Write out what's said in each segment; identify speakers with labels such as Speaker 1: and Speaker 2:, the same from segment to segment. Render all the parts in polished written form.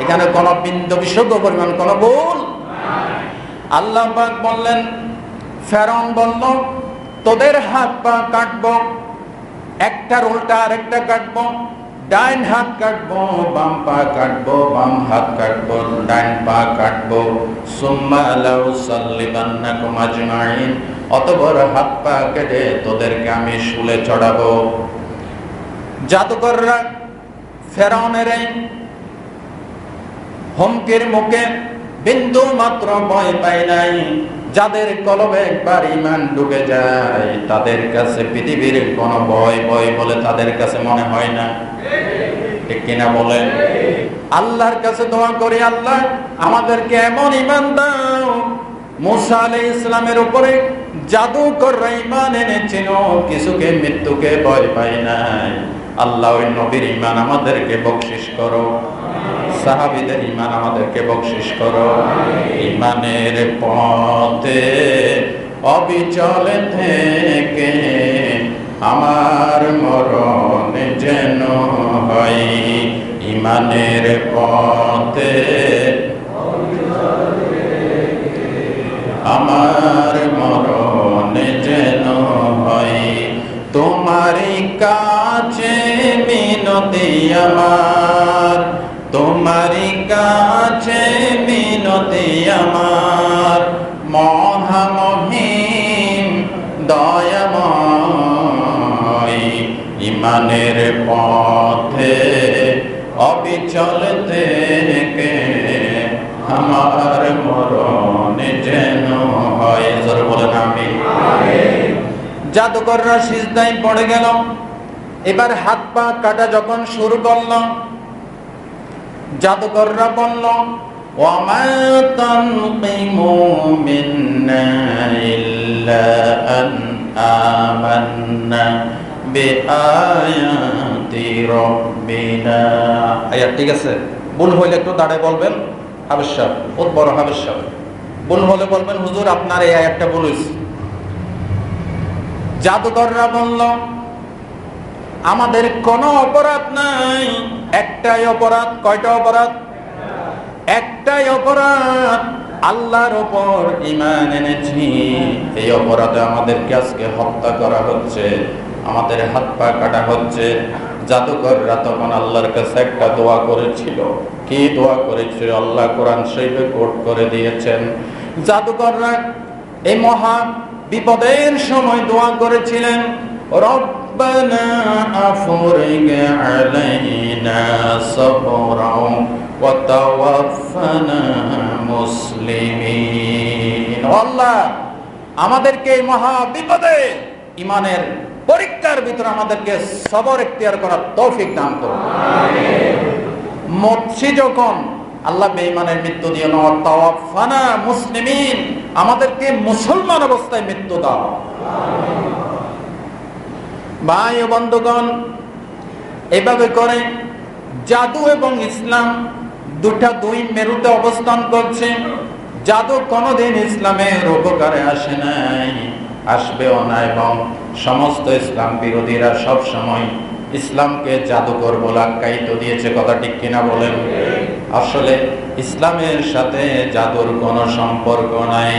Speaker 1: এখানে কোন বিন্দু বিসর্গ পরিমাণ কোন ভুল। আল্লাহ পাক বললেন, ফেরাউন বলল তোদের হাত পা কাটবো, একটার উল্টা আরেকটা কাটবো, ডাইন হাত কাটবো, বাম পা কাটবো, বাম হাত কাটবো, ডাইন পা কাটবো, সুম্মা লাউসাল্লিবান্নাকুম আজমাইন, অতঃপর হাত পা কেটে তোদেরকে আমি শুলে চড়াবো। জাদুকররা ফেরাউনের এই হুমকির মুখে বিন্দু মাত্র ভয় পায় নাই। যাদের কলবে একবার ঈমান ঢুকে যায় তাদের কাছে পৃথিবীর কোনো ভয় বলে তাদের কাছে মনে হয় না, ঠিক কিনা বলেন? আল্লাহর কাছে দোয়া করি, আল্লাহ আমাদেরকে এমন ঈমান দাও, মুসা আলাইহিস সালামের উপরে জাদুকররা ঈমান এনেছিল, কিছুকে মৃত্যুকে ভয় পায় নাই। আল্লাহ ওই নবীর ঈমান আমাদেরকে বকশিশ করো, সাহাবীদের ঈমান আমাদেরকে বকশিশ করো। ঈমানের পথে অবিচল থেকে আমার মরণ যেন হয়, ঈমানের পথে আমার মরণ যেন হয়। তোমারই কাছে মিনতি আমার, তোমারই কাছে মিনতি আমার, মহামহিম দয়াময়। ঈমানের পথে অবিচল থেকে আমার মরণ যেন হয়। জোরে বলেন আমিন। জাদুকররা সিজদায় পড়ে গেল। এবার হাত পা কাটা যখন শুরু করল, জাদুকররা বলল, ওয়ামা তানকিমু মিন্না ইল্লা আন আমান্না বিআয়াতি রাব্বিনা। আয়াত ঠিক আছে? ভুল হইলে একটু দাঁড়ায় বলবেন, হাফেজ সাহেব, বহুত বড় হাফেজ সাহেব। ভুল হলে বলবেন, হুজুর আপনার এই আয়াতটা ভুল হয়েছে। জাদুকররা বলল, আমাদের কোনো অপরাধ নাই, একটাই অপরাধ। কয়টা অপরাধ? একটাই অপরাধ, আল্লাহর উপর ঈমান এনেছি, এই অপরাধে আমাদেরকে আজকে হত্যা করা হচ্ছে, আমাদের হাত পা কাটা হচ্ছে। জাদুকররা তখন আল্লাহর কাছে একটা দোয়া করেছিল। কি দোয়া করেছিল? আল্লাহ কোরআন শরীফে কোট করে দিয়েছেন। জাদুকররা এই মহা বিপদের সময় দোয়া করেছিলেন, রব্বানা আফরিগ আলাইনা সাবরাও ওয়া তাওয়াফানা মুসলিমিন। আল্লাহ আমাদেরকে এই মহা বিপদে ঈমানের পরীক্ষার ভিতরে আমাদেরকে সবর ইখতিয়ার করার তৌফিক দান করুন। আমিন। মরছি যখন আল্লাহ বেঈমানের মৃত্যু দিও না, তাওয়াফানা মুসলিমিন, আমাদেরকে মুসলমান অবস্থায় মৃত্যু দাও। ভাই ও বন্ধুগণ, এভাবে করে জাদু এবং ইসলাম দুই মেরুতে অবস্থান করছে। জাদু কোনোদিন ইসলামের উপকারে আসে নাই, আসবেও না, এবং সমস্ত ইসলাম বিরোধীরা সব সময় ইসলামকে জাদুকর বলে আখ্যায়িত দিয়েছে। কথা ঠিক কিনা বলেন? আসলে ইসলামের সাথে জাদুর কোনো সম্পর্ক নাই।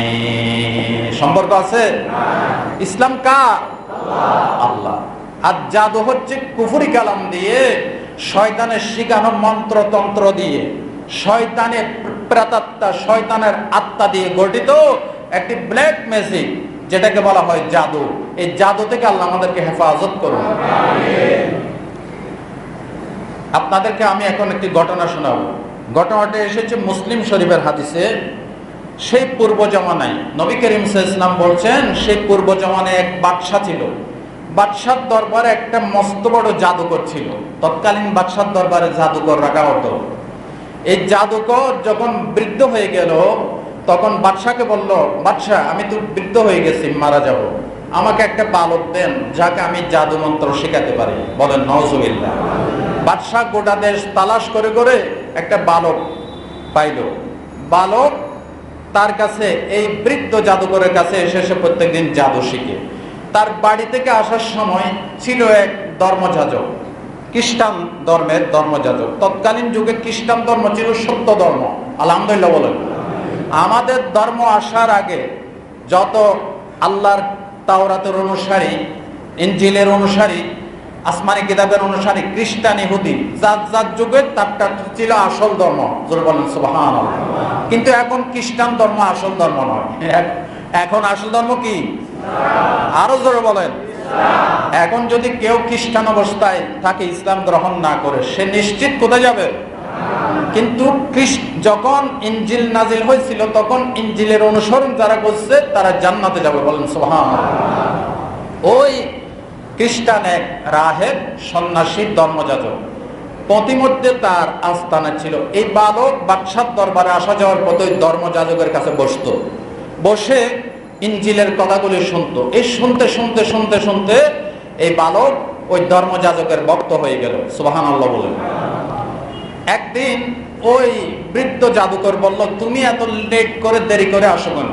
Speaker 1: সম্পর্ক আছে? ইসলাম কার? আল্লাহ। আর জাদু হচ্ছে কুফরি কালাম দিয়ে, শয়তানের শিখানো মন্ত্রতন্ত্র দিয়ে, শয়তানের প্রেতাত্মা, শয়তানের আত্মা দিয়ে গঠিত একটি ব্ল্যাক ম্যাজিক, যেটাকে বলা হয় জাদু। এই জাদু থেকে আল্লাহ আমাদেরকে হেফাজত করুন। আপনাদেরকে আমি এখন একটি ঘটনা শোনাবো। ঘটনাটা এসেছে মুসলিম শরীফের হাদিসে। সেই পূর্ব জমানায় নবী করিম সাল্লাল্লাহু আলাইহি ওয়াসাল্লাম বলছেন, সেই পূর্ব জমানায় এক বাদশা ছিল। বাদশার দরবারে একটা মস্ত বড় জাদুকর ছিল। তৎকালীন বাদশার দরবারে জাদুকর রাখা হতো। এই জাদুকর যখন বৃদ্ধ হয়ে গেল, তখন বাদশাকে বলল, বাদশা আমি তো বৃদ্ধ হয়ে গেছি, মারা যাব, আমাকে একটা বালক দেন যাকে আমি জাদু মন্ত্র শেখাতে পারি। বলেন নাউজুবিল্লাহ। বাদশা গোটা দেশ তালাশ করে করে একটা বালক পাইল। বালক তার কাছে, এই বৃদ্ধ জাদুকরের কাছে এসে প্রত্যেকদিন জাদু শিখে। তার বাড়ি থেকে আসার সময় ছিল এক ধর্মযাজক। খ্রিস্টান ধর্মের ধর্মযাজক। তৎকালীন যুগে খ্রিস্টান ধর্ম ছিল সত্য ধর্ম, আলহামদুলিল্লাহ বলেন। আমাদের ধর্ম আসার আগে যত আল্লাহর তাওরাতের অনুসারী, ইনজিলের অনুসারী, আসমানি কিতাবের অনুসারী খ্রিস্টান, ইহুদি, যার যুগের তারটা ছিল আসল ধর্ম। জোরে বলেন সুবহানাল্লাহ। কিন্তু এখন খ্রিস্টান ধর্ম আসল ধর্ম নয়। এখন আসল ধর্ম কি? আরো জোরে বলেন। এখন যদি কেউ খ্রিস্টান অবস্থায় থাকে, ইসলাম গ্রহণ না করে, সে নিশ্চিত কোথায় যাবে? কিন্তু যখন ইনজিল নাজিল হয়েছিল তখন ইনজিলের অনুসরণ যারা করছে তারা জান্নাতে যাবে, বলেন সুবহানাল্লাহ। ওই খ্রিস্টান এক রাহেব সন্ন্যাসী ধর্মযাজক, প্রতিমধ্যে তার আস্তানা ছিল। এই বালক বাদশার দরবারে আসা যাওয়ার পথে ওই ধর্মযাজকের কাছে বসতো, বসে ইনজিলের কথাগুলি শুনতো। এই শুনতে শুনতে শুনতে শুনতে এই বালক ওই ধর্মযাজকের ভক্ত হয়ে গেল, সুবহানাল্লাহ বলেন। একদিন ওই বৃদ্ধ জাদুকর বলল, তুমি এত লেট করে দেরি করে আসো কেন?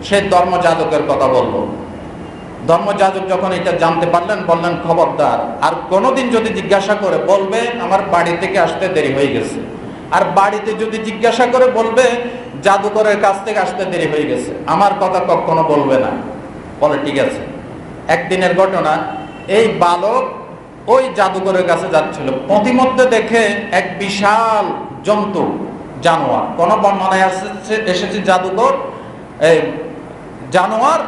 Speaker 1: সে ধর্মযাজকের কথা বলল। ধর্মযাজক যখন এটা জানতে পারলেন, বললেন, খবরদার, আর কোনোদিন যদি জিজ্ঞাসা করে বলবে আমার বাড়ি থেকে আসতে দেরি হয়ে গেছে। আর বাড়িতে যদি জিজ্ঞাসা করে বলবে জাদুকরের কাছ থেকে আসতে দেরি হয়ে গেছে, আমার কথা কখনো বলবে না। বলে ঠিক আছে। একদিনের ঘটনা, এই বালক ওই জাদুকরের কাছে যাচ্ছিল, প্রতিমধ্যে দেখে এক বিশাল জন্তু, জানোয়ার, কোন বর্ণনায় এসেছে জাদুকর এই জানোয়ার,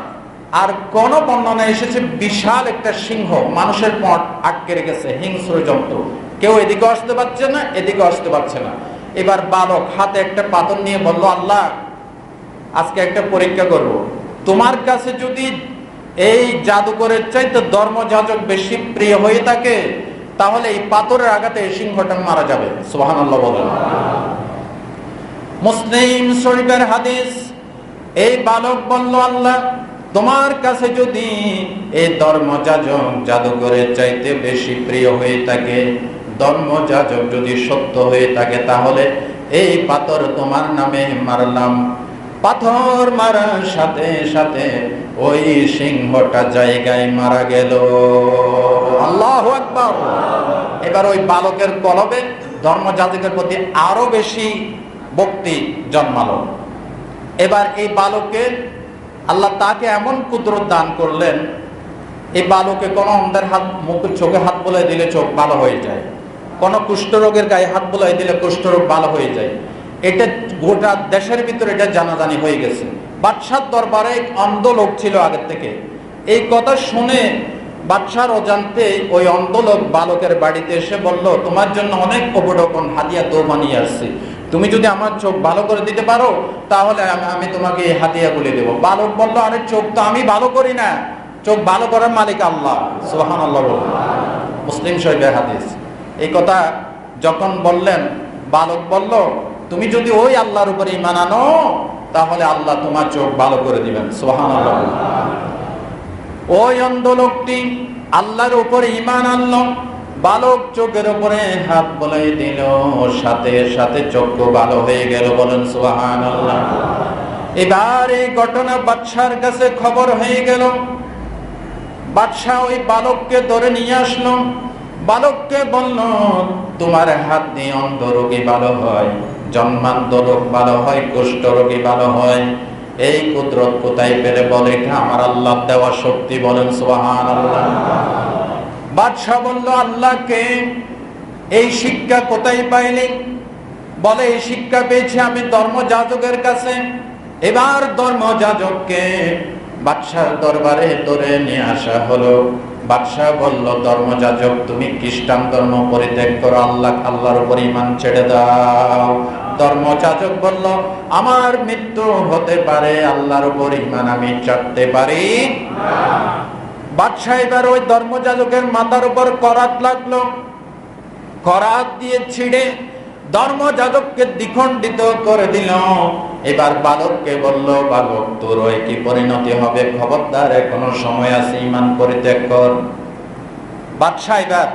Speaker 1: আর কোন বর্ণনায় এসেছে বিশাল একটা সিংহ, মানুষের পথ আটকে রেখেছে, হিংস্র জন্তু। কেউ এদিকে আসতে পারছে না, এদিকে আসতে পারছে না। এবার বালক হাতে একটা পাথর নিয়ে বলল, আল্লাহ, আজকে একটা পরীক্ষা করব। তোমার কাছে যদি এই জাদুকরের চাইতে ধর্মযাজক বেশি প্রিয় হয়ে থাকে, তাহলে এই পাথরের আঘাতে এই সিংহটা মারা যাবে। সুবহানাল্লাহ বলেন। মুসলিম শরীফের হাদিস। এই বালক বলল, আল্লাহ, তোমার কাছে যদি এই ধর্মযাজক জাদুকরের চাইতে বেশি প্রিয় হয়ে থাকে, ধর্মযাজক যদি সত্য হয়ে থাকে, তাহলে এই পাথর তোমার নামে মারলাম। পাথর মারার সাথে সাথে ওই সিংহটা জায়গায় মারা গেল। আল্লাহু আকবার। এবার ওই বালকের কলবে ধর্মযাজকের প্রতি আরো বেশি ভক্তি জন্মালো। এবার এই বালকের আল্লাহ তাকে এমন কুদরত দান করলেন, এই বালকে কোনো অন্ধের হাত, মুখের চোখে হাত বোলাই দিলে চোখ ভালো হয়ে যায়, কোন কুষ্ঠরোগের গায়ে হাত বোলাই দিলে কুষ্ঠরোগ ভালো হয়ে যায়। এটা গোটা দেশের ভিতরে এটা জানাজানি হয়ে গেছে। বাদশার দরবারে এক অন্ধ লোক ছিল আগের থেকে। এই কথা শুনে বাদশার অজান্তে ওই অন্ধ লোক বালকের বাড়িতে এসে বলল, তোমার জন্য অনেক উপঢৌকন হাদিয়া দোয়া নিয়ে আসছি, তুমি যদি আমার চোখ ভালো করে দিতে পারো তাহলে আমি তোমাকে এই হাদিয়াগুলি দেবো। বালক বলল, আরে চোখ তো আমি ভালো করি না, চোখ ভালো করার মালিক আল্লাহ। সুবহানাল্লাহ। মুসলিম শরীফের হাদিস। এই কথা যখন বললেন, বালক বলল, তুমি যদি ওই আল্লাহর উপরে ঈমান আনো তাহলে আল্লাহ তোমার চোখ ভালো করে দিবেন। সুবহানাল্লাহ। ওই অন্ধ লোকটি আল্লাহর উপরে ঈমান আনলো, বালক চোখের উপরে হাত বুলাই দিল, সাথে সাথে চক্ষু ভালো হয়ে গেল, বলেন সুবহানাল্লাহ। এবার এই ঘটনা বাদশার কাছে খবর হয়ে গেল। বাদশাহ ওই বালককে ধরে নিয়ে আসলো, বালককে বলল, তোমার হাত দিয়ে অন্ধ রোগী ভালো হয়, জন্মান্ধ রোগ ভালো হয়, কুষ্ঠ রোগী ভালো হয়। এই কুদরত কোথায় পেলে? বলে, এটা আমার আল্লাহ দেওয়া শক্তি, বলেন সুবহানাল্লাহ। বাদশাহ বলল, আল্লাহকে এই শিক্ষা কোথায় পাইলি? বলে, এই শিক্ষা পেয়েছি আমি ধর্মযাজকের কাছে। এবার ধর্মযাজককে বাদশার দরবারে ধরে নিয়ে আসা হলো। বাদশাহ বলল, ধর্মযাজক, তুমি খ্রিস্টান ধর্ম পরিত্যাগ করো, আল্লাহর উপর ঈমান ছেড়ে দাও। ধর্মযাজক বলল, আমার মৃত্যু হতে পারে, আল্লাহর উপর ঈমান আমি ছাড়তে পারি না। বাদশাহ এবার ওই ধর্মযাজকের মাথার উপর করাত লাগলো, করাত দিয়ে ছিঁড়ে ধর্মযাজককে দ্বিখণ্ডিত করে দিল। এবার বালককে বলল, বালক, তোর কি পরিণতি হবে? খবরদার, এখনো সময় আছে, ঈমান পরিত্যাগ কর। বাদশাহ এবার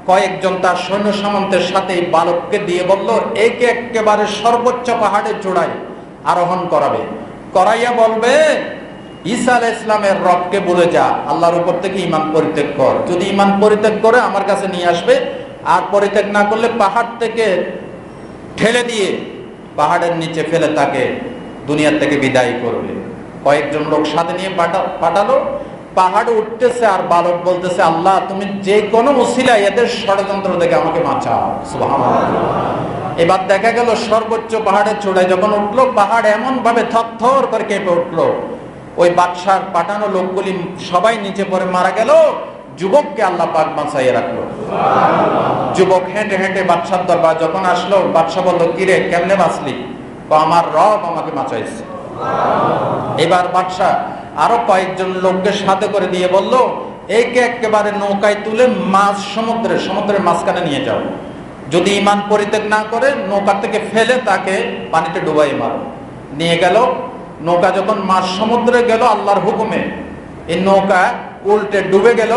Speaker 1: কয়েকজন তার সৈন্য সামন্তের সাথে বালককে দিয়ে বলল, একে একেবারে সর্বোচ্চ পাহাড়ে চূড়ায় আরোহণ করাবে, করাইয়া বলবে, ঈসা আলাইহিস সালামের রবকে বলে যা, আল্লাহর উপর থেকে ঈমান পরিত্যাগ কর। যদি ঈমান পরিত্যাগ করে আমার কাছে নিয়ে আসবে, আর পরিত্যাগ না করলে পাহাড় থেকে ঠেলে দিয়ে পাহাড়ের নিচে ফেলে তাকে দুনিয়া থেকে বিদায় করবে। কয়েকজন লোক সাথে নিয়ে পাঠালো। পাহাড়ে উঠতেছে আর বালক বলতেছে, আল্লাহ তুমি যে কোনো ওসিলায় এদের ষড়যন্ত্র থেকে আমাকে বাঁচাও। সুবহানাল্লাহ। এবার দেখা গেল সর্বোচ্চ পাহাড়ের চূড়ায় যখন উঠলো, পাহাড় এমন ভাবে থরথর করে কেঁপে উঠলো, ওই বাদশার পাঠানো লোকগুলি সবাই নিচে পড়ে মারা গেল। যুবককে আল্লাহ পাক বাঁচাইয়ে রাখলো। যুবক হেঁটে হেঁটে বাদশার দরবার যখন আসলো, বাদশা বলল, কিরে কেমনে বাঁচলি? আমার রব আমাকে বাঁচাইছে। এবার বাদশা আরো কয়েকজন লোককে সাথে করে দিয়ে বলল, একে একেবারে নৌকায় তুলে সমুদ্রের মাঝখানে নিয়ে যাও। যদি ঈমান পরিত্যাগ না করে নৌকা থেকে ফেলে তাকে পানিতে ডুবাই মারো। নিয়ে গেল। নৌকা যখন মাঝ সমুদ্রে গেল আল্লাহর হুকুমে, এই নৌকা উল্টে ডুবে গেল,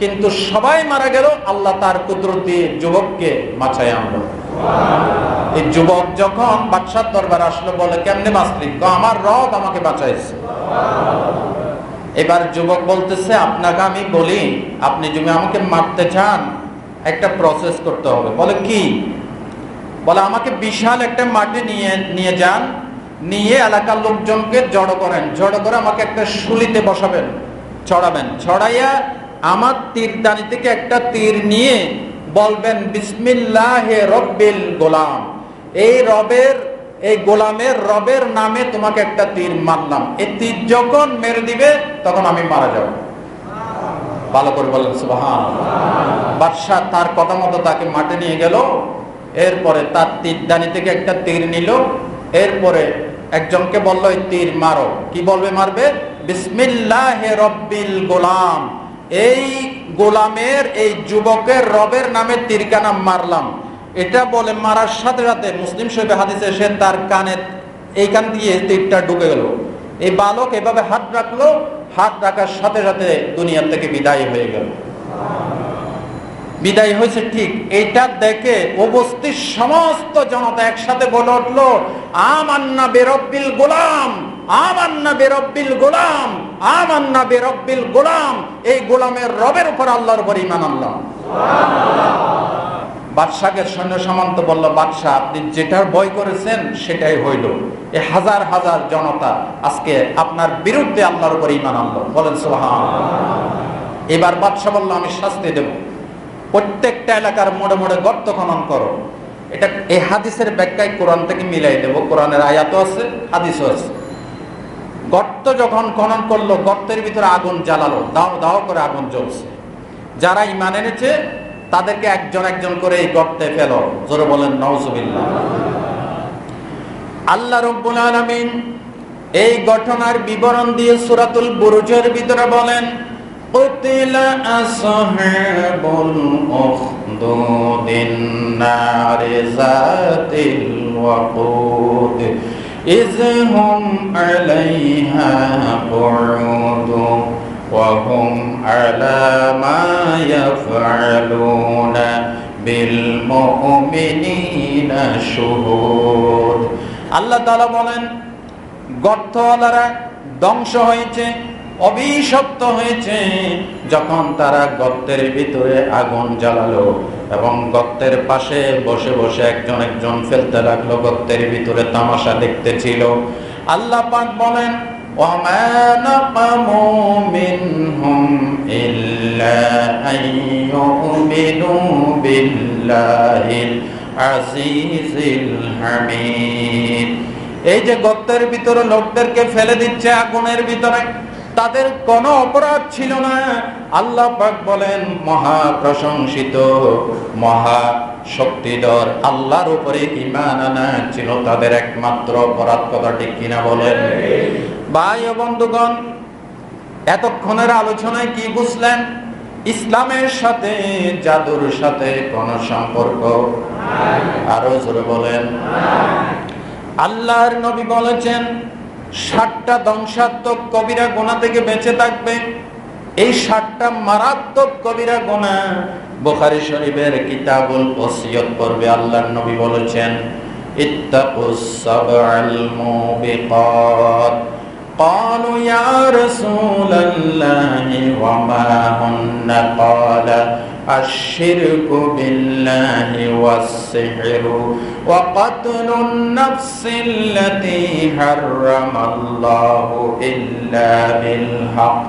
Speaker 1: কিন্তু সবাই মারা গেল। আল্লাহ তার কুদরত দিয়ে যুবককে বাঁচায় আনলো। এই যুবক যখন বাদশার দরবার আসলো, বলে কেমনে বাঁচলি? আমার রব আমাকে বাঁচাইছে। এবার যুবক বলতেছে, আপনাকে আমি বলি, আপনি যদি আমাকে মারতে চান একটা প্রসেস করতে হবে। বলে কি? বলে আমাকে বিশাল একটা মাটি নিয়ে যান, নিয়ে এলাকার লোকজনকে জড়ো করেন, জড়ো করে আমাকে একটা শুলিতে বসাবেন, ছড়াবেন, ছড়াইয়া আমার তীরদানি থেকে একটা তীর নিয়ে বলবেন, বিসমিল্লাহে রব্বিল গোলাম, এই গোলামের রবের নামে তোমাকে একটা তীর মারলাম। এই তীর যখন মেরে দিবে তখন আমি মারা যাব। ভালো করে বলেন সুবহানাল্লাহ। বাদশা তার কথা মতো তাকে মাঠে নিয়ে গেল। এরপরে তার তীরদানি থেকে একটা তীর নিল। এরপরে একজনকে বলল, এই তীর মারো। কি বলবে মারবে? বিসমিল্লাহে রব্বিল গোলাম, এই গোলামের, এই যুবকের রবের নামে তীরখানা মারলাম। এটা বলে মারার সাথে সাথে মুসলিম শরীফে হাদিসে এসে তার কানে এইখান দিয়ে তীরটা ঢুকে গেল। এই বালক এভাবে হাত রাখলো, হাত রাখার সাথে সাথে দুনিয়া থেকে বিদায় হয়ে গেল। বিদায় হয়েছে ঠিক এইটা দেখে উপস্থিত সমস্ত জনতা একসাথে বলে উঠলো, আমান্না বিরব্বিল গোলাম, আমান্না বিরব্বিল গোলাম, আমান্না বিরব্বিল গোলাম। এই গোলামের রবের উপর আল্লাহর উপর ঈমান আনলাম। বাদশাকে সৈন্য সামন্ত বলল, বাদশা আপনি যেটার ভয় করেছেন সেটাই হইল। এই হাজার হাজার জনতা আজকে আপনার বিরুদ্ধে আল্লাহর উপর ঈমান আনলো। বলেন সুবহানাল্লাহ। এবার বাদশা বলল, আমি শাস্তি দেব। প্রত্যেকটা এলাকার মোড়ে মোড়ে গর্ত খনন করো। এটা এই হাদিসের ব্যাখ্যায় কোরআন থেকে মিলাই দেব, কোরআনের আয়াতও আছে, হাদিসও আছে। গর্ত যখন খনন করলো, গর্তের ভিতরে আগুন জ্বালালো, দাও দাও করে আগুন জ্বলছে। যারা ঈমান এনেছে তাদেরকে একজন একজন করে এই গর্তে ফেলো। জোরে বলেন নাউজুবিল্লাহ। আল্লাহ রাব্বুল আলামিন এই ঘটনার বিবরণ দিয়ে সূরাতুল বুরুজের ভিতরে বলেন, কুতিলা আসহাবুল উখদুদিন নারি যাতিল ওয়াকুদ ইয হুম আলাইহা কুউদু ওয়া হুম আলা মা ইয়াফআলুনা বিল মুমিনিনা শুহুদ। আল্লাহ তাআলা বলেন, গর্তওয়ালারা ধ্বংস হয়েছে, অভিশপ্ত হয়েছে যখন তারা গর্তের ভিতরে আগুন জ্বালালো এবং গর্তের পাশে বসে বসে একজন একজন ফেলতে লাগলো, গর্তের ভিতরে তামাশা দেখতেছিল। আল্লাহ পাক বলেন, ওয়ামা নাকামু মিনহুম ইল্লা আইয়ুমিনু বিল্লাহিল আজিজিল হামিদ। এই যে গর্তের ভিতরে লোকদেরকে ফেলে দিচ্ছে আগুনের ভিতরে, তাদের কোনো অপরাধ ছিল না। আল্লাহ পাক বলেন, মহা প্রশংসিত, মহা শক্তিধর আল্লাহর উপরে ঈমান আনা ছিল তাদের একমাত্র অপরাধ। কথা ঠিক কিনা বলেন? ভাই ও বন্ধুগণ, এতক্ষণের আলোচনায় কি বুঝলেন? ইসলামের সাথে জাদুর সাথে কোনো সম্পর্ক? আরো জোরে বলেন। আল্লাহর নবী বলেছেন, 7টা ধ্বংসাত্মক কবিরা গুনাহ থেকে বেঁচে থাকবে। এই 7টা মারাত্মক কবিরা গুনাহ বুখারী শরীফের কিতাবুল ওসিয়ত পড়বে। আল্লাহর নবী বলেছেন, ইত্তাকুস সাবআল মুবিকাত। قالوا يا رسول الله وما هن قال الشرك بالله والسحر وقتل النفس التي حرم الله إلا بالحق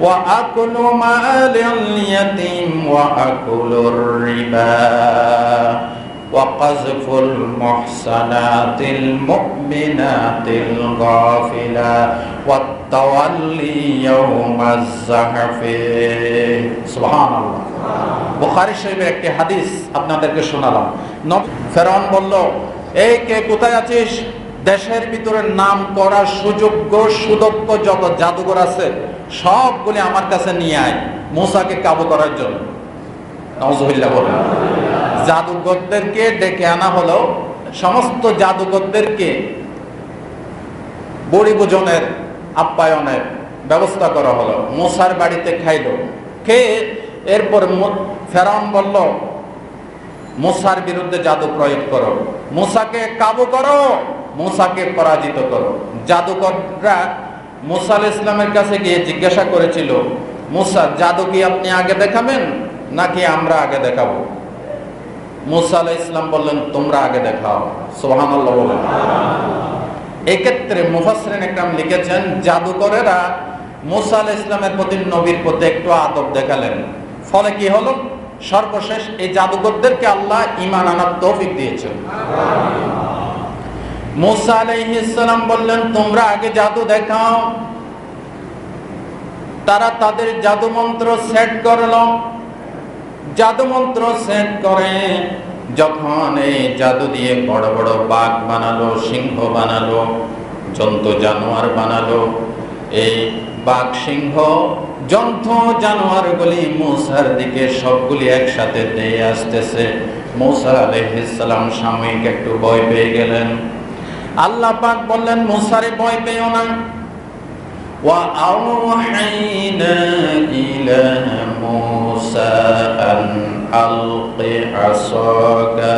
Speaker 1: وأكل مال اليتيم وأكل الربا وقذف المحصنات المؤمنات الغافلات والتولي يوم الزحف سبحان الله বুখারী শরীফের একটি হাদিস আপনাদেরকে শোনালাম। ফেরাউন বলল, এই কে কোথায় আছিস? দেশের ভিতরে নাম করা সুযোগ্য সুদক্ষ যত জাদুঘর আছে সবগুলি আমার কাছে নিয়ে আয় মূসাকে কাবু করার জন্য। নাউজুবিল্লাহ বলেন। জাদুঘরদেরকে ডেকে আনা হলো, সমস্ত জাদুঘরদেরকে বড়িভোজনের আপ্যায়নের ব্যবস্থা করা হলো। মূসার বাড়িতে খাইলো, খেয়ে এরপর ফেরাউন বলল, মূসার বিরুদ্ধে জাদু প্রয়োগ করো, মূসাকে কাবু করো, মূসাকে পরাজিত করো। জাদুকররা মূসা আলাইহিস সালামের কাছে গিয়ে জিজ্ঞাসা করেছিল, মূসা, জাদু কি আপনি আগে দেখাবেন নাকি আমরা আগে দেখাবো? মূসা আলাইহিস সালাম বললেন, তোমরা আগে দেখাও। সুবহানাল্লাহ বলেন। এক্ষেত্রে মুফাসসিরিন ইকরাম লিখেছেন, জাদুকরেরা মূসা আলাইহিস সালামের প্রতি, নবীর প্রতি একটু আদব দেখালেন। ফলে কি হলো? সর্বশেষ এই জাদুকরদেরকে আল্লাহ ঈমান আনার তৌফিক দিয়েছেন। মূসা আলাইহিস সালাম বললেন, তোমরা আগে জাদু দেখাও। তারা তাদের জাদু মন্ত্র সেট করলো। জাদু মন্ত্র সেট করে যখন এই জাদু দিয়ে বড় বড় বাঘ বানালো, সিংহ বানালো, জন্তু জানোয়ার বানালো, এই বাঘ সিংহ জন্তু জানোয়ারগুলি মূসার দিকে সবগুলি একসাথে দিয়ে আসতেছে। মূসা আলাইহিস সালাম সাময়িক একটু ভয় পেয়ে গেলেন। আল্লাহ পাক বললেন, মূসারে ভয় পেও না। ওয়া আওহাইনা ইলা মূসা আন আলকি আসাকা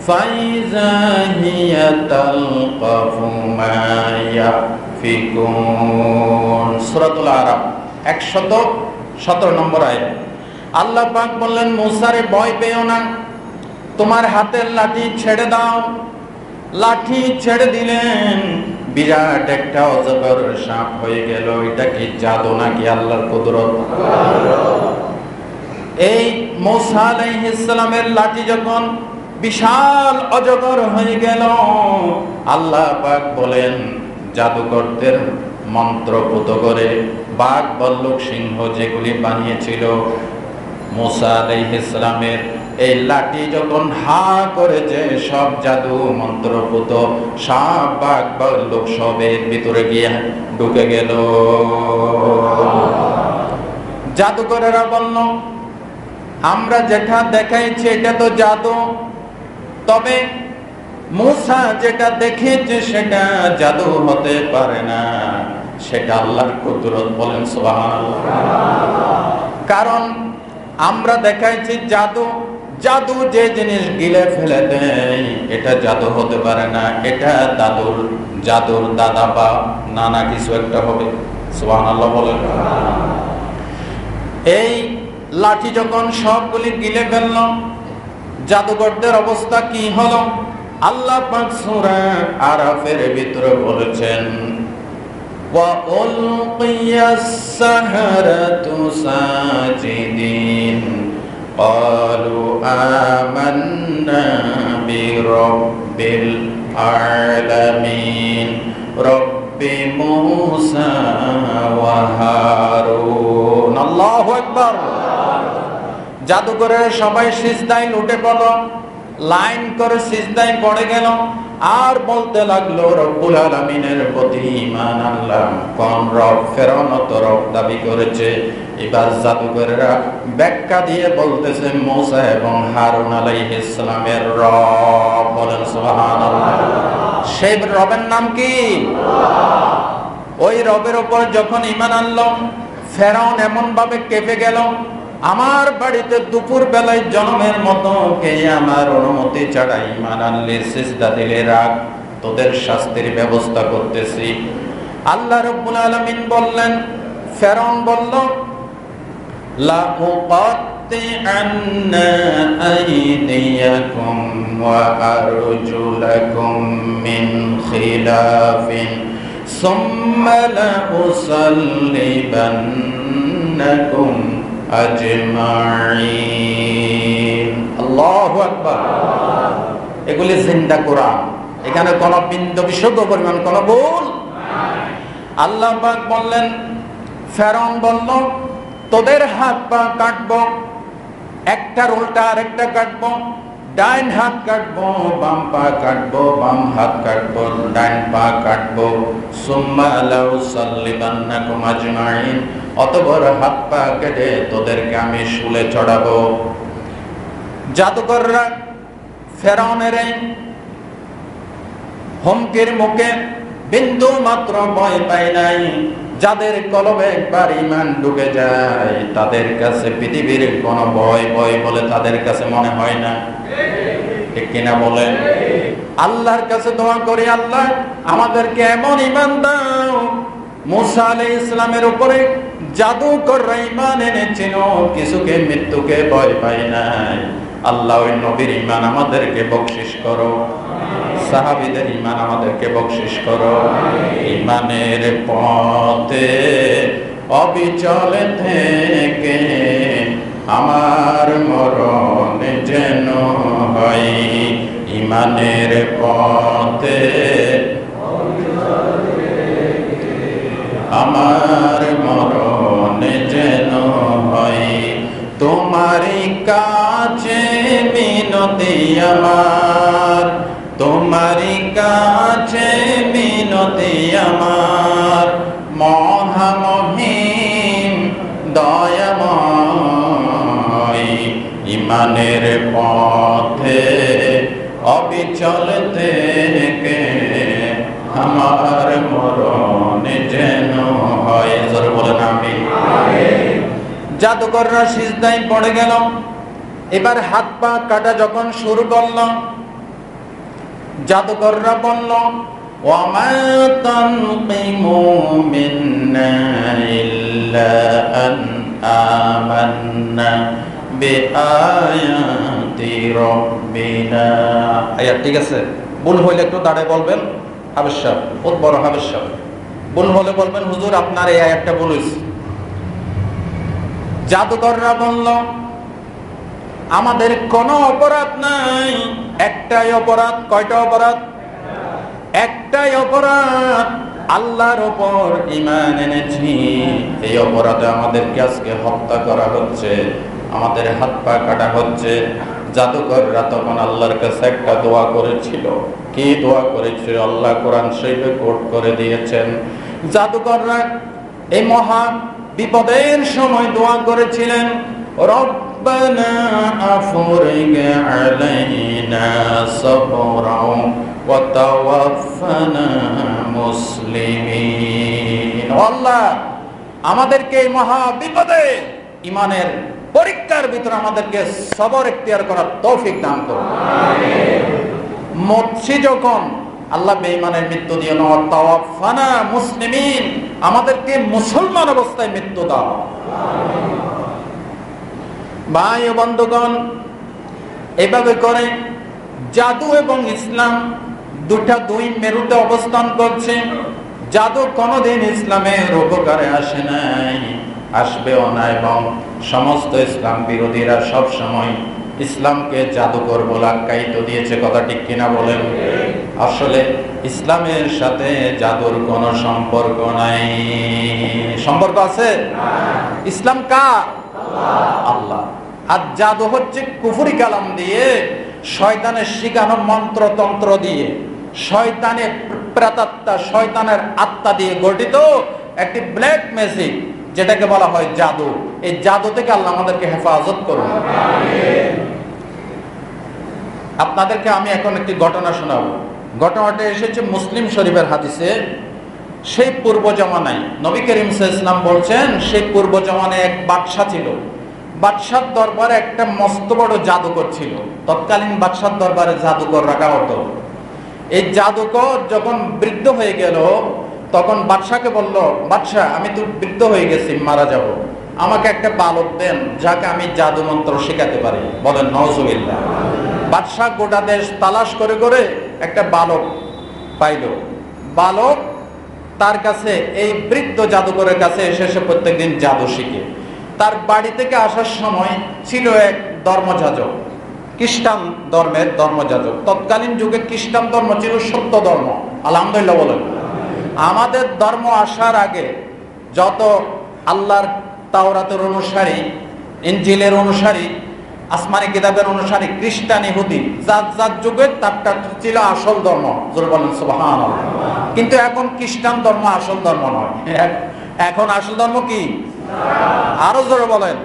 Speaker 1: ফাইযা হিয়া তালকাফু মা ইয়াফিকুন। সূরাতুল আরাফ 117 নম্বর আয়াত। আল্লাহ পাক বললেন, মূসারে ভয় পেও না, তোমার হাতের লাঠি ছেড়ে দাও। লাঠি ছেড়ে দিলেন, বিরাট একটা অজগর সাপ হয়ে গেল। এটা কি জাদু নাকি আল্লাহর কুদরত? এই মূসা আলাইহিস সালামের লাঠি যখন বিশাল অজগর হয়ে গেল, আল্লাহ পাক বলেন, জাদুকরদের মন্ত্রপুত করে বাঘ বল্লুক সিংহ যেগুলি বানিয়েছিল, মূসা আলাইহিস সালামের এই লাঠি যখন হা করেছে, সব জাদু মন্ত্রপুত সাপ বাঘ বল্লুক সবের ভিতরে গিয়ে ঢুকে গেল। জাদুকরেরা বলল, আমরা যেটা দেখাইছি এটা তো জাদু, তবে মূসা যেটা দেখেছে সেটা জাদু হতে পারে না, সেটা আল্লাহর কুদরত। বলেন সুবহানাল্লাহ। কারণ আমরা দেখাইছি জাদু, জাদু যে জিনিস গিলে ফেলে দেয় এটা জাদু হতে পারে না, এটা জাদুর দাদা বা নানা কিছু একটা হবে। সুবহানাল্লাহ বলেন। এই লাঠি যখন সবগুলি গিলে ফেলল, জাদুকরদের অবস্থা কি হলো? আল্লাহ পাক সূরা আরাফের ভিতরে বলেছেন, ওয়া উলকিয়াস সাহারাতু সাজিদিন ক্বালু আমান্না বিরাব্বিল আলামিন রব্বি মূসা ওয়া হারুন। আল্লাহু আকবার। জাদুকরের সবাই সিজদায় লুটে পড়ল, লাইন করে সিজদায় পড়ে গেল আর বলতে লাগলো, রব্বুল আলামিনের প্রতি ঈমান আনলাম। কোন রব? ফেরাউন তো রব দাবি করেছে। এবার জাদুকরেরা ব্যাখ্যা দিয়ে বলতেছে, মূসা এবং হারুন আলাইহিস সালামের রব। বলেন সুবহানাল্লাহ। সেই রবের নাম কি? ওই রবের উপর যখন ঈমান আনলো, ফেরাউন এমন ভাবে কেঁপে গেল, আমার বাড়িতে দুপুর বেলায় জন্মের মতো কে আমার অনুমতি ছাড়া ঈমান আনলে, সিজদা দিলে রাখ, তোদের শাস্তির ব্যবস্থা করতেছি। আল্লাহ রাব্বুল আলামিন বললেন, ফেরাউন বলল, লা لأقطعن أيديكم وأرجلكم من خلاف ثم لأصلبنكم أجمعين আল্লাহু আকবার। এগুলি জিন্দা কোরআন, এখানে কোন বিন্দু বিশুদ্ধ পরিমাণ কোন ভুল নাই। আল্লাহ পাক বললেন, ফেরাউন বলল তোদের হাত পা কাটবো, একটার উল্টা আরেকটা কাটবো, ডাইন হাত কাটবো, বাম পা কাটবো, বাম হাত কাটবো, ডাইন পা কাটবো, সুম্মা লাউসাল্লিবান্নাকুম আজমাইন, অতঃপর হাত পা কেটে তোদেরকে আমি শুলে চড়াবো। জাদুকররা ফেরাউনের এই হুমকির মুখে বিন্দু মাত্র ভয় পায় নাই। যাদের কলবে একবার ঈমান ঢুকে যায় তাদের কাছে পৃথিবীর কোনো ভয় ভয় বলে তাদের কাছে মনে হয় না, ঠিক কিনা বলেন? আল্লাহর কাছে দোয়া করি, আল্লাহ আমাদেরকে এমন ঈমান দাও মুসা আলাইহিস সালামের উপরে জাদুকররা ঈমান এনেছিল, কিছুকে মৃত্যুকে ভয় পায় নাই। আল্লাহ ওই নবীর ঈমান আমাদেরকে বকশিশ করো, সাহাবীদের ঈমান আমাদেরকে বকশিশ করো। ঈমানের পথে অবিচল থেকে আমার মরণ যেন হয়, ঈমানের পথে আমার মরণ যেন হয়। তোমারই কাছে মিনতি আমার, তোমারই কাছে মিনতি আমার, মহামহিম দয়াময়। ঈমানের পথে অবিচল থেকে আমার মরণ যেন হয়। জোরে বলেন আমিন। জাদুকররা সিজদায় পড়ে গেল। এবার হাত পা কাটা যখন শুরু করল, জাদুকররা বলল, ওয়ামা তানকিমু মিন্না ইল্লা আন আমান্না বিআয়াতি রাব্বিনা। আয়াত ঠিক আছে? ভুল হইলে একটু দাঁড়ায় বলবেন, হাফেজ সাহেব, বহুত বড় হাফেজ সাহেব। ভুল হলে বলবেন, হুজুর আপনার এই আয়াতটা ভুল হয়েছে। জাদুকররা বলল, আমাদের কোনো অপরাধ নাই, একটাই অপরাধ। কয়টা অপরাধ? একটাই অপরাধ, আল্লাহর উপর ঈমান এনেছি। এই অপরাধে আমাদেরকে আজকে হত্যা করা হচ্ছে, আমাদের হাত পা কাটা হচ্ছে। জাদুকররা তখন আল্লাহর কাছে একটা দোয়া করেছিল। কি দোয়া করেছিল? আল্লাহ কোরআন শরীফে কোট করে দিয়েছেন। জাদুকররা এই মহা বিপদের সময় দোয়া করেছিলেন, রব্বানা আফরিগ আলাইনা সাবরাও ওয়া তাওয়াফানা মুসলিমিন। আল্লাহ আমাদেরকে এই মহা বিপদে ঈমানের পরীক্ষার ভিতরে আমাদেরকে সবর ইখতিয়ার করার তৌফিক দান করুন। আমিন। মরছি যখন আল্লাহ বেঈমানের মৃত্যু দিও না, তাওয়াফানা মুসলিমিন, আমাদেরকে মুসলমান অবস্থায় মৃত্যু দাও। ভাই ও বন্ধুগণ, এভাবে করে জাদু এবং ইসলাম দুই মেরুতে অবস্থান করছে। জাদু কোনোদিন ইসলামের উপকারে আসে নাই, আসবেও না, এবং সমস্ত ইসলাম বিরোধীরা সব সময় ইসলামকে জাদুকর বলে আখ্যায়িত দিয়েছে। কথা ঠিক কিনা বলেন? আসলে ইসলামের সাথে জাদুর কোনো সম্পর্ক নাই। সম্পর্ক আছে? ইসলাম কার? আল্লাহ। আর জাদু হচ্ছে কুফরি কালাম দিয়ে, শয়তানের শিখানো মন্ত্রতন্ত্র দিয়ে, শয়তানের প্রেতাত্মা, শয়তানের আত্মা দিয়ে গঠিত একটি ব্ল্যাক ম্যাজিক, যেটাকে বলা হয় জাদু। এই জাদু থেকে আল্লাহ আমাদেরকে হেফাজত করুন। আপনাদেরকে আমি এখন একটি ঘটনা শোনাবো। ঘটনাটা এসেছে মুসলিম শরীফের হাদিসে। সেই পূর্ব জামানায় নবী করিম সাল্লাল্লাহু আলাইহি ওয়াসাল্লাম বলছেন, সেই পূর্ব জামানায় এক বাদশা ছিল। বাদশার দরবারে একটা মস্ত বড় জাদুকর ছিল। তৎকালীন বাদশার দরবারে জাদুকর রাখা হতো। এই জাদুকর যখন বৃদ্ধ হয়ে গেল, তখন বাদশাকে বলল, বাদশা আমি তো বৃদ্ধ হয়ে গেছি, মারা যাব, আমাকে একটা বালক দেন যাকে আমি জাদু মন্ত্র শেখাতে পারি। বলেন নাউজুবিল্লাহ। বাদশাহ গোটা দেশ তালাশ করে করে একটা বালক পাইল। বালক তার কাছে এই বৃদ্ধ জাদুকরের কাছে এসে সে প্রত্যেকদিন জাদু শিখে। তার বাড়ি থেকে আসার সময় ছিল এক ধর্মযাজক, খ্রিস্টান ধর্মের ধর্মযাজক। তৎকালীন যুগে খ্রিস্টান ধর্ম ছিল সত্য ধর্ম। আলহামদুলিল্লাহ বলেন। আমাদের ধর্ম আসার আগে যত আল্লাহর তাওরাতের অনুসারী, ইনজিলের অনুসারী, আসমানি কিতাবের অনুসারী খ্রিস্টান, ইহুদি, যার যুগে তারটা ছিল আসল ধর্ম। জোরে বলেন সুবহানাল্লাহ। কিন্তু এখন খ্রিস্টান ধর্ম আসল ধর্ম নয়। এখন আসল ধর্ম কি? আরো জোরে বলেন।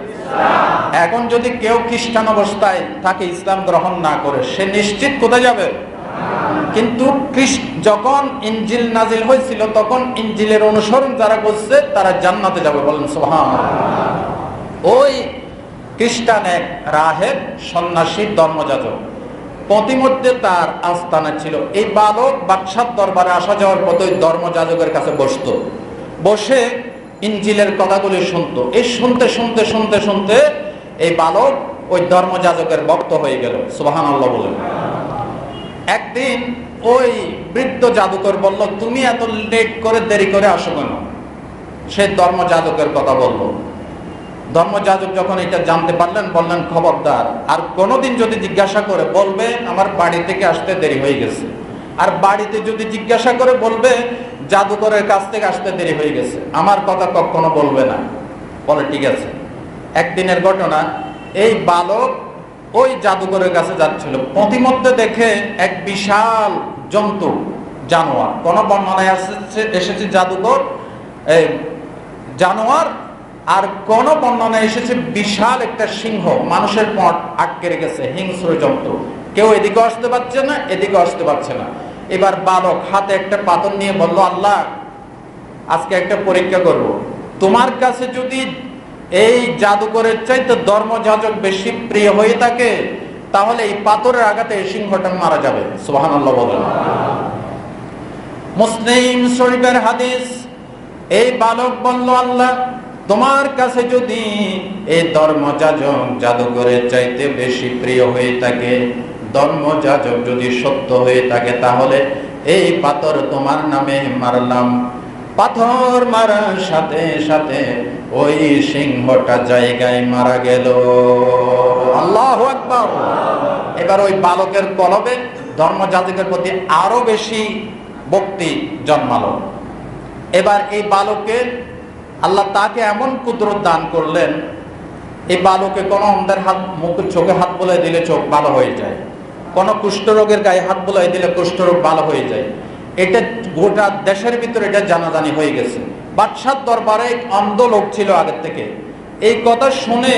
Speaker 1: এখন যদি কেউ খ্রিস্টান অবস্থায় থাকে, ইসলাম গ্রহণ না করে, সে নিশ্চিত কোথায় যাবে? কিন্তু যখন ইনজিল নাজিল হয়েছিল তখন ইনজিলের অনুসরণ যারা করছে তারা জান্নাতে যাবে। বলেন সুবহানাল্লাহ। ওই খ্রিস্টান এক রাহেব, সন্ন্যাসী, ধর্মযাজক, প্রতিমধ্যে তার আস্তানা ছিল। এই বালক বাদশার দরবারে আসা যাওয়ার পথে ধর্মযাজকের কাছে বসতো, বসে ইনজিলের কথাগুলি শুনতো। এই শুনতে শুনতে শুনতে শুনতে এই বালক ওই ধর্মযাজকের ভক্ত হয়ে গেল। সুবহানাল্লাহ বলেন। একদিন ওই বৃদ্ধ জাদুকর বলল, তুমি এত লেট করে দেরি করে আসো কেন? সে ধর্মযাজকের কথা বলল। ধর্মযাজক যখন এটা জানতে পারলেন, বললেন খবরদার আর কোনোদিন যদি জিজ্ঞাসা করে বলবে আমার বাড়ি থেকে আসতে দেরি হয়ে গেছে। আর বাড়িতে যদি জিজ্ঞাসা করে বলবে জাদুকরের কাছ থেকে আসতে দেরি হয়ে গেছে। আমার কথা কখনো বলবে না। বলে ঠিক আছে। একদিনের ঘটনা, এই বালক ওই জাদুকরের কাছে যাচ্ছিল। প্রতিমধ্যে দেখে এক বিশাল জন্তু, জানোয়ার, কোন বর্ণনায় এসেছে জাদুকর এই জানোয়ার, আর কোন বর্ণনায় এসেছে বিশাল একটা সিংহ, মানুষের পথ আটকে রেখেছে, হিংস্র জন্তু। কেউ এদিকে আসতে পারছে না, এদিকে আসতে পারছে না। এবার বালক হাতে একটা পাথর নিয়ে বলল, আল্লাহ আজকে একটা পরীক্ষা করব। তোমার কাছে যদি এই জাদুকরের চাইতে ধর্মযাজক বেশি প্রিয় হয়ে থাকে তাহলে এই পাথরের আঘাতে এই সিংহটা মারা যাবে। সুবহানাল্লাহ বলেন। মুসলিম শরীফের হাদিস। এই বালক বলল, আল্লাহ তোমার কাছে যদি এই ধর্মযাজক জাদুকরের চাইতে বেশি প্রিয় হয়ে থাকে, ধর্মযাজক যদি সত্য হয়ে থাকে, তাহলে এই পাথর তোমার নামে মারলাম। পাথর মারার সাথে সাথে ওই সিংহটা জায়গায় মারা গেল। আল্লাহু আকবার। এবার ওই বালকের কলবে ধর্মযাজকের প্রতি আরো বেশি ভক্তি জন্মালো। এবার এই বালকের আল্লাহ তাকে এমন কুদরত দান করলেন, এই বালকে কোনো অন্ধের হাত, মুখে, চোখে হাত বুলাই দিলে চোখ ভালো হয়ে যায়, কোন কুষ্ঠরোগের গায়ে হাত বুলাই দিলে কুষ্ঠরোগ ভালো হয়ে যায়। এটা গোটা দেশের ভিতরে এটা জানাজানি হয়ে গেছে। বাদশার দরবারে এক অন্ধ লোক ছিল আগের থেকে। এই কথা শুনে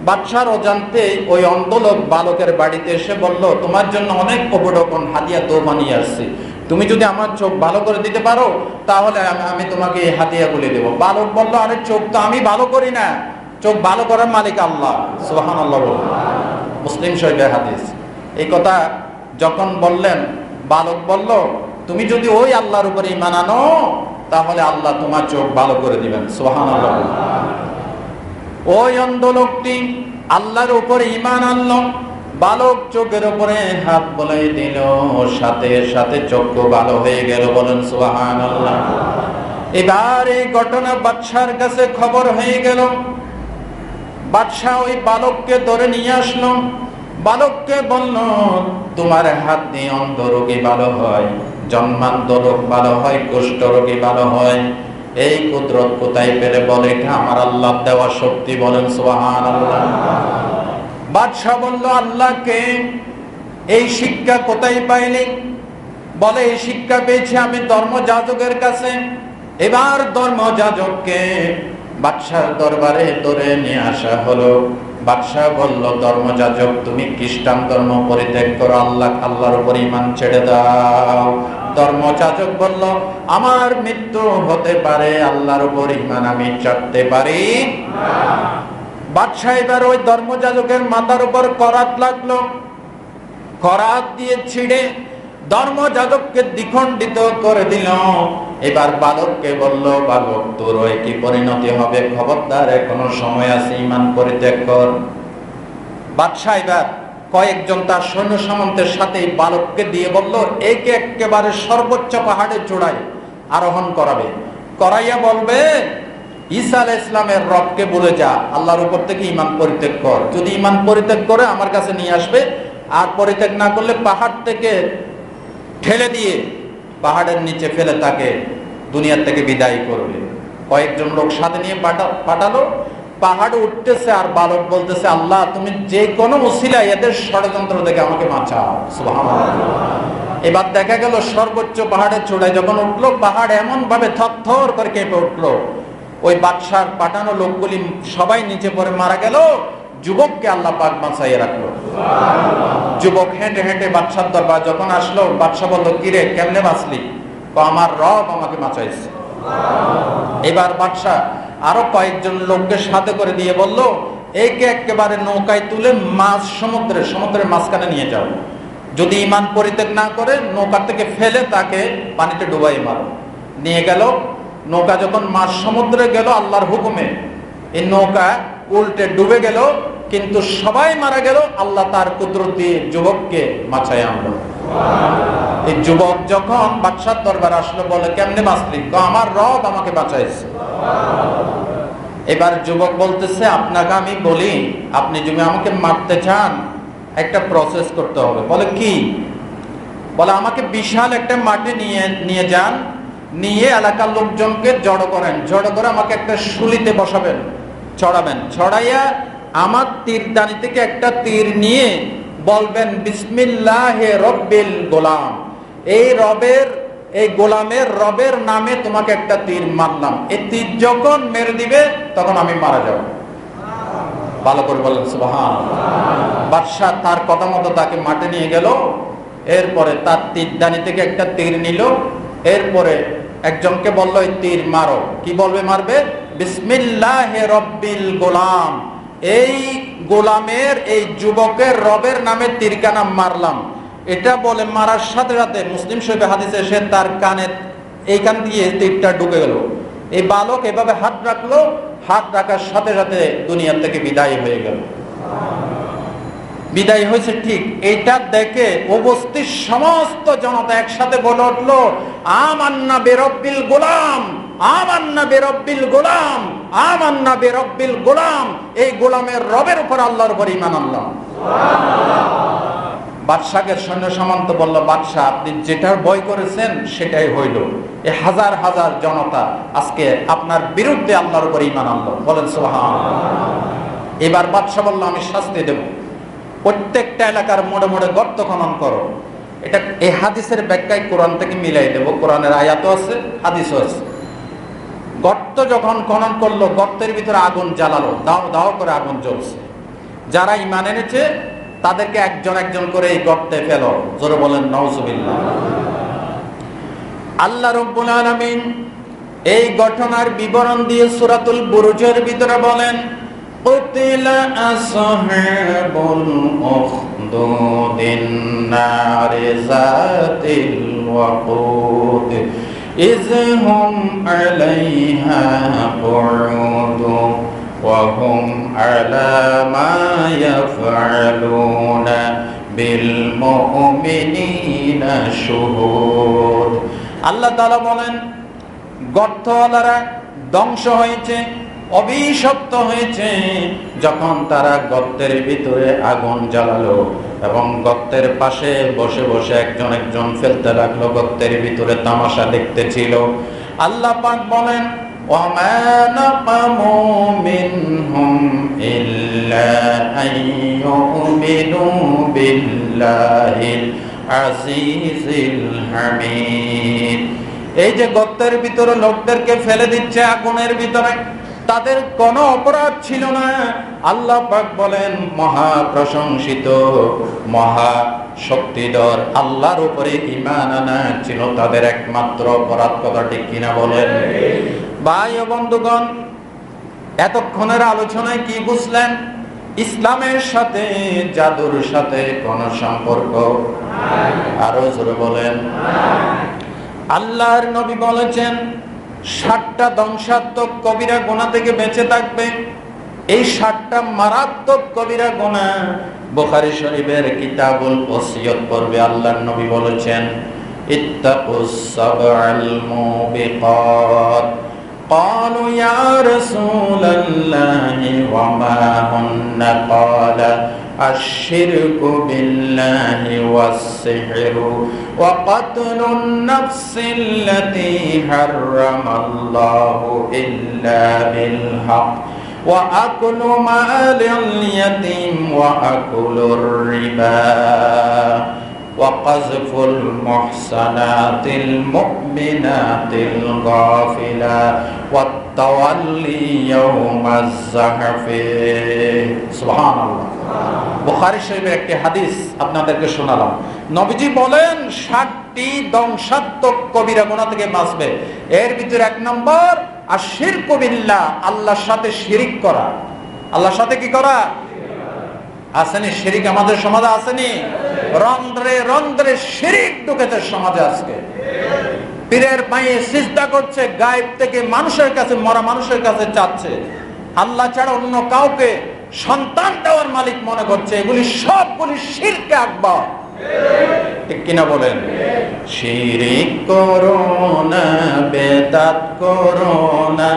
Speaker 1: বাদশার অজান্তে ওই অন্ধ লোক বালকের বাড়িতে এসে বলল, তোমার জন্য অনেক উপঢৌকন হাদিয়া দোয়া নিয়ে আসছি, তুমি যদি আমার চোখ ভালো করে দিতে পারো তাহলে আমি তোমাকে এই হাদিয়াগুলি দেবো। বালক বলল, আরে চোখ তো আমি ভালো করি না, চোখ ভালো করার মালিক আল্লাহ। সুবহানাল্লাহ বলল। মুসলিম শরীফের হাদিস। এই কথা যখন বললেন, বালক বলল, তুমি যদি ওই আল্লাহর উপরে ঈমান আনো তাহলে আল্লাহ তোমার চোখ ভালো করে দিবেন। সুবহানাল্লাহ। ওই অন্ধ লোকটি আল্লাহর উপরে ঈমান আনলো, বালক চোখের উপরে হাত বুলাই দিল, সাথে সাথে চক্ষু ভালো হয়ে গেল। বলেন সুবহানাল্লাহ। এবার এই ঘটনা বাদশার কাছে খবর হয়ে গেল। বাদশা ওই বালককে ধরে নিয়ে আসলো। বালককে বলল, তোমার হাত দিয়ে অন্ধ রোগী ভালো হয়, জন্মান্ধ রোগ ভালো হয়, কুষ্ঠ রোগী ভালো হয়। এই কুদরত কোথায় পেলে? বলে এটা আমার আল্লাহ দেওয়া শক্তি। বলেন সুবহানাল্লাহ। বাদশা বলল, আল্লাহকে এই শিক্ষা কোথায় পাইলি? বলে এই শিক্ষা পেয়েছি আমি ধর্মযাজকের কাছে। এবার ধর্মযাজককে বাদশার দরবারে ধরে নিয়ে আসা হলো। বাদশাহ বলল, ধর্মযাজক তুমি খ্রিস্টান ধর্ম পরিত্যাগ করো, আল্লাহর উপর ঈমান ছেড়ে দাও। ধর্মযাজক বলল, আমার মৃত্যু হতে পারে, আল্লাহর উপর ঈমান আমি ছাড়তে পারি না। বাদশাহ এবার ওই ধর্মযাজকের মাথার উপর করাত লাগলো। করাত দিয়ে ছিঁড়ে ধর্মযাজককে দ্বিখণ্ডিত করে দিল। এবার বালককে বলল, বালক তোর কি পরিণতি হবে, খবরদার এখনো সময় আছে, ঈমান পরিত্যাগ কর। বাদশাহ এবার কয়েকজন তার সৈন্য সামন্তের সাথে বালককে দিয়ে বলল, একে একেবারে সর্বোচ্চ পাহাড়ে চূড়ায় আরোহণ করাবে, করাইয়া বলবে ঈসা আলাইহিস সালামের রবকে বলে যা, আল্লাহর উপর থেকে ঈমান পরিত্যাগ কর। যদি ঈমান পরিত্যাগ করে আমার কাছে নিয়ে আসবে, আর পরিত্যাগ না করলে পাহাড় থেকে ঠেলে দিয়ে পাহাড়ের নিচে ফেলে তাকে দুনিয়ার থেকে বিদায় করবে। কয়েকজন লোক সাথে নিয়ে পাঠালো। পাহাড়ে উঠতেছে আর বালক বলতেছে, আল্লাহ তুমি যে কোনো উসিলায় এদের ষড়যন্ত্র থেকে আমাকে বাঁচাও। সুবহানাল্লাহ। এবার দেখা গেল সর্বোচ্চ পাহাড়ের চূড়ায় যখন উঠলো, পাহাড় এমন ভাবে থরথর করে কেঁপে উঠলো, ওই বাদশার পাঠানো লোকগুলি সবাই নিচে পড়ে মারা গেল। যুবককে আল্লাহ পাক বাঁচাইয়ে রাখলো। যুবক হেঁটে হেঁটে বাদশার দরবার যখন আসলো, বাদশা বলল, কিরে কেমনে বাঁচলি? আমার রব আমাকে বাঁচাইছে। এবার বাদশা আরো কয়েকজন লোককে সাথে করে দিয়ে বলল, একে একেবারে নৌকায় তুলে মাছ সমুদ্রের মাঝখানে নিয়ে যাও। যদি ঈমান পরিত্যাগ না করে নৌকা থেকে ফেলে তাকে পানিতে ডুবাই মারো। নিয়ে গেল। নৌকা যখন মাঝ সমুদ্রে গেল আল্লাহর হুকুমে, এই নৌকা উল্টে ডুবে গেল, কিন্তু সবাই মারা গেল। আল্লাহ তার কুদরত দিয়ে যুবককে বাঁচায় আনলো। এই যুবক যখন বাদশার দরবার আসলো, বলে কেমনে বাঁচলি? আমার রব আমাকে বাঁচাইছে। এবার যুবক বলতেছে, আপনাকে আমি বলি, আপনি যদি আমাকে মারতে চান একটা প্রসেস করতে হবে। বলে কি? বলে আমাকে বিশাল একটা মাটি নিয়ে যান, নিয়ে এলাকার লোকজনকে জড়ো করেন, জড়ো করে আমাকে একটা শুলিতে বসাবেন, চড়াবেন, চড়াইয়া আমার তীরদানি থেকে একটা তীর নিয়ে বলবেন, বিসমিল্লাহে রব্বিল গোলাম, এই গোলামের রবের নামে তোমাকে একটা তীর মারলাম। এই তীর যখন মেরে দিবে তখন আমি মারা যাব। ভালো করে বলেন সুবহানাল্লাহ। বাদশা তার কথা মতো তাকে মাঠে নিয়ে গেল। এরপরে তার তীরদানি থেকে একটা তীর নিল। এরপরে একজনকে বলল, এই তীর মারো। কি বলবে মারবে? বিসমিল্লাহে রব্বিল গোলাম, এই গোলামের, এই যুবকের রবের নামে তীরখানা মারলাম। এটা বলে মারার সাথে সাথে মুসলিম শরীফে হাদিসে এসে তার কানে এইখান দিয়ে তীরটা ঢুকে গেল। এই বালক এভাবে হাত রাখলো, হাত রাখার সাথে সাথে দুনিয়া থেকে বিদায় হয়ে গেল। বিদায় হয়েছে ঠিক। এটা দেখে উপস্থিত সমস্ত জনতা একসাথে বলে উঠলো, আমান্না বিরব্বিল গোলাম, আমান্না বিরব্বিল গোলাম, আমান্না বিরব্বিল গোলাম। এই গোলামের রবের উপর, আল্লাহর উপর ঈমান আনলাম। বাদশাকে সৈন্য সামন্ত বলল, বাদশাহ আপনি যেটার ভয় করেছেন সেটাই হইল। এই হাজার হাজার জনতা আজকে আপনার বিরুদ্ধে আল্লাহর উপর ঈমান আনলো। বলেন সুবহানাল্লাহ। এবার বাদশা বলল, আমি শাস্তি দেব। প্রত্যেকটা এলাকার মোড়ে মোড়ে গর্ত খনন করো। এটা এই হাদিসের ব্যাখ্যায় কোরআন থেকে মিলাই দেব। কোরআনের আয়াতও আছে, হাদিসও আছে। গর্ত যখন খনন করলো, গর্তের ভিতরে আগুন জ্বালালো, দাও দাও করে আগুন জ্বলছে। যারা ঈমান এনেছে তাদেরকে একজন একজন করে এই গর্তে ফেলো। জোরে বলেন নাউজুবিল্লাহ। আল্লাহ রাব্বুল আলামিন এই ঘটনার বিবরণ দিয়ে সূরাতুল বুরুজের ভিতরে বলেন, কুতিলা আসহাবুল উখদুদিন নারি যাতিল ওয়াকুদ ইয হুম আলাইহা কুউদু ওয়া হুম আলা মা ইয়াফআলুনা বিল মুমিনিনা শুহুদ। আল্লাহ তাআলা বলেন, গর্তওয়ালারা ধ্বংস হয়েছে, অভিশপ্ত হয়েছে যখন তারা গর্তের ভিতরে আগুন জ্বালালো এবং গর্তের পাশে বসে বসে একজন একজন ফেলতে লাগলো, গর্তের ভিতরে তামাশা দেখতেছিল। আল্লাহ পাক বলেন, ওয়ামা নাকামু মিনহুম ইল্লা আইয়ুমিনু বিল্লাহিল আজিজিল হামিদ। এই যে গর্তের ভিতরে লোকদেরকে ফেলে দিচ্ছে আগুনের ভিতরে, তাদের কোনো অপরাধ ছিল না। আল্লাহ পাক বলেন, মহা প্রশংসিত, মহা শক্তিধর আল্লাহর উপরে ঈমান আনা ছিল তাদের একমাত্র অপরাধ। কথা ঠিক কিনা বলেন? ভাই ও বন্ধুগণ, এতক্ষণের আলোচনায় কি বুঝলেন? ইসলামের সাথে জাদুর সাথে কোন সম্পর্ক? আরো জোরে বলেন। আল্লাহর নবী বলেছেন 60টা ধ্বংসাত্মক কবিরা গুনাহ থেকে বেঁচে থাকবে। এই 60টা মারাত্মক কবিরা গুনাহ বুখারী শরীফের কিতাবুল ওসিয়ত পড়বে। আল্লাহর নবী বলেছেন ইত্তাকুস সাবআল মুবিকাত। قالوا يا رسول الله وما هن؟ قال الشرك بالله والسحر وقتل النفس التي حرم الله إلا بالحق وأكل مال اليتيم وأكل الربا وقذف المحصنات المؤمنات الغافلات والتولي يوم الزحف। সুবহানাল্লাহ। বুখারী শরীফের একটি হাদিস আপনাদেরকে শোনালাম। নবীজি বলেন 60টি ধ্বংসাত্মক কবিরা গুনাহ থেকে বাঁচবে। এর ভিতরে 1 নম্বর আশিরকু বিল্লাহ, আল্লাহর সাথে শিরিক করা। আল্লাহর সাথে কি করা? আসেনি শিরিক আমাদের সমাজে? আসেনি? রন্ধ্রে রন্ধ্রে শিরিক ঢুকেছে সমাজে আজকে। পীরের পায়ে সিজদা করছে, গায়েব থেকে মানুষের কাছে, মরা মানুষের কাছে চাচ্ছে, আল্লাহ ছাড়া অন্য কাউকে সন্তান দেওয়ার মালিক মনে করছে। এগুলি সবগুলি শিরকে আকবার। ঠিক কিনা বলেন? শিরিক করো না, বেদাত করো না,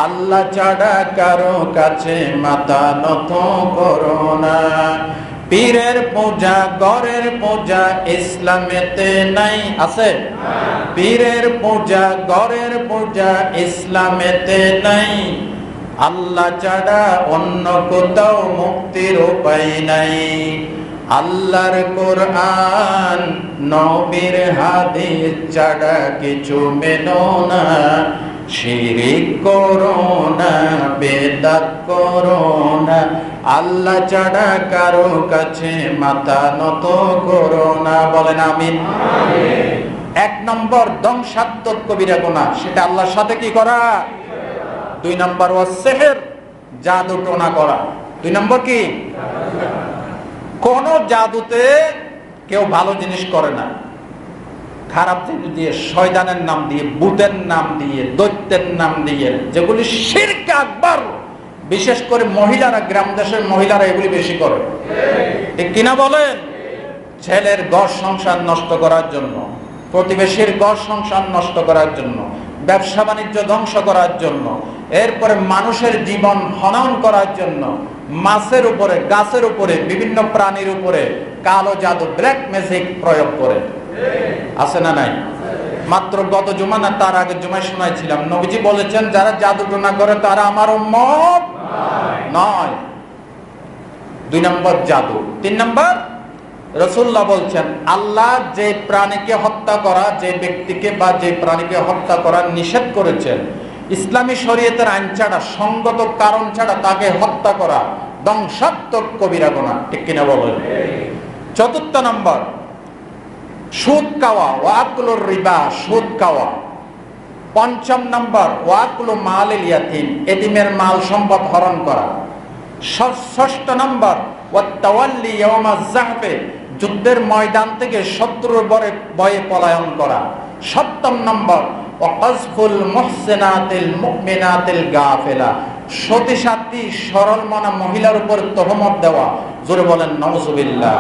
Speaker 1: আল্লাহ ছাড়া কারো কাছে মাথা নত করো না। পীরের পূজা, গরের পূজা ইসলামেতে নাই। আছে? পীরের পূজা, গরের পূজা ইসলামেতে নাই। আল্লাহ ছাড়া অন্য কোথাও মুক্তির উপায় নাই। আল্লাহর কোরআন, নবীর হাদিস ছাড়া কিছু মেনো না। শিরিক করো না, বেদাত করো না, আল্লাহ ছাড়া কারো কাছে মাথা নত করো না। বলেন আমিন। 1 নম্বর ধ্বংসাত্মক কবিরা গুনাহ, সেটা আল্লাহর সাথে কি করা? 2 নম্বর ওয়াসসিহর, জাদু টোনা করা। 2 নম্বর কি? কোন জাদুতে কেউ ভালো জিনিস করে না। খারাপ জিনিস দিয়ে, শয়তানের নাম দিয়ে, ভূতের নাম দিয়ে, দৈত্যের নাম দিয়ে, যেগুলি শিরক আকবার। বিশেষ করে মহিলারা, গ্রাম দেশের মহিলারা এগুলি বেশি করে। ঠিক কিনা বলেন? ছেলের ঘর সংসার নষ্ট করার জন্য, প্রতিবেশীর ঘর সংসার নষ্ট করার জন্য, ব্যবসা বাণিজ্য ধ্বংস করার জন্য, এরপরে মানুষের জীবন হনন করার জন্য, মাছের উপরে, গাছের উপরে, বিভিন্ন প্রাণীর উপরে কালো জাদু, ব্ল্যাক ম্যাজিক প্রয়োগ করে। আছে না নাই? মাত্র গত জুমা না তার আগের জুমায় শোনাইছিলাম, নবীজি বলেছেন যারা জাদু টোনা করে তারা আমার উম্মত নয়। 2 নম্বর জাদু। 3 নম্বর রাসূলুল্লাহ বলছেন আল্লাহ যে প্রাণীকে হত্যা করা, যে ব্যক্তিকে বা যে প্রাণীকে হত্যা করা নিষেধ করেছেন, ইসলামী শরীয়তের আইন ছাড়া, সঙ্গত কারণ ছাড়া তাকে হত্যা করা ধ্বংসাত্মক কবিরা গুনাহ। ঠিক কিনা বলেন? 4 নম্বর সুদ খাওয়া, ওয়াকুলুর রিবা, সুদ খাওয়া। 5 নম্বর ওয়াকুলু মালিল ইয়াতীম, এতিমের মাল সম্পদ হরণ করা। 6 নম্বর ওয়াতাওয়াল্লি ইয়াউমাজ যাহফে, যুদ্ধের ময়দান থেকে শত্রুর ভয়ে পলায়ন করা। 7 নম্বর ওয়াকাযফুল মুহসিনাতিল মুমিনাতিল গাফিলা, সতী সাথী সরল মনা মহিলার উপর তহমত দেওয়া। জোরে বলেন নাউযুবিল্লাহ।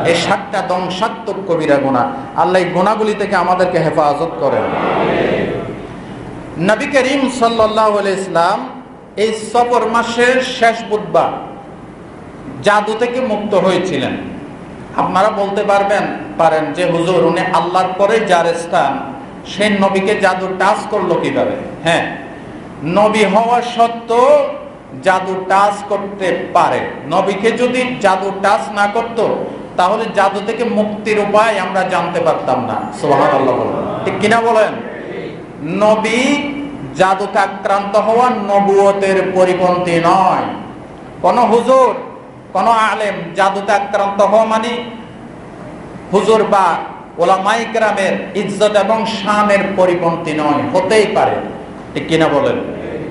Speaker 1: এই 7টা ধ্বংসাত্মক কবিরা গুনাহ। আল্লাহ এই গুনাহগুলি থেকে আমাদেরকে হেফাজত করেন। নবী করিম সাল্লাল্লাহু আলাইহি সাল্লাম এই সফর মাসের শেষ বুধবার জাদু থেকে মুক্ত হয়েছিলেন। আপনারা বলতে পারেন যে হুজুর উনি আল্লাহর পরে যার স্থান, সেই নবীকে জাদু টাচ করলো কিভাবে? হ্যাঁ, নবী হওয়া সত্ত্বেও জাদু টাচ করতে পারে। নবীকে যদি জাদু টাচ না করতো তাহলে জাদু থেকে মুক্তির উপায় আমরা জানতে পারতাম না। সুবহানাল্লাহ বলেন। ঠিক কিনা বলেন? নবী জাদুতে আক্রান্ত হওয়া নবুয়তের পরিপন্থী নয়। কোন হুজুর, কোন আলেম জাদুতে আক্রান্ত হওয়া মানে হুজুর বা ওলামায়ে কেরামের ইজ্জত এবং শানের পরিপন্থী নয়। হতেই পারে, ঠিক কিনা বলেন?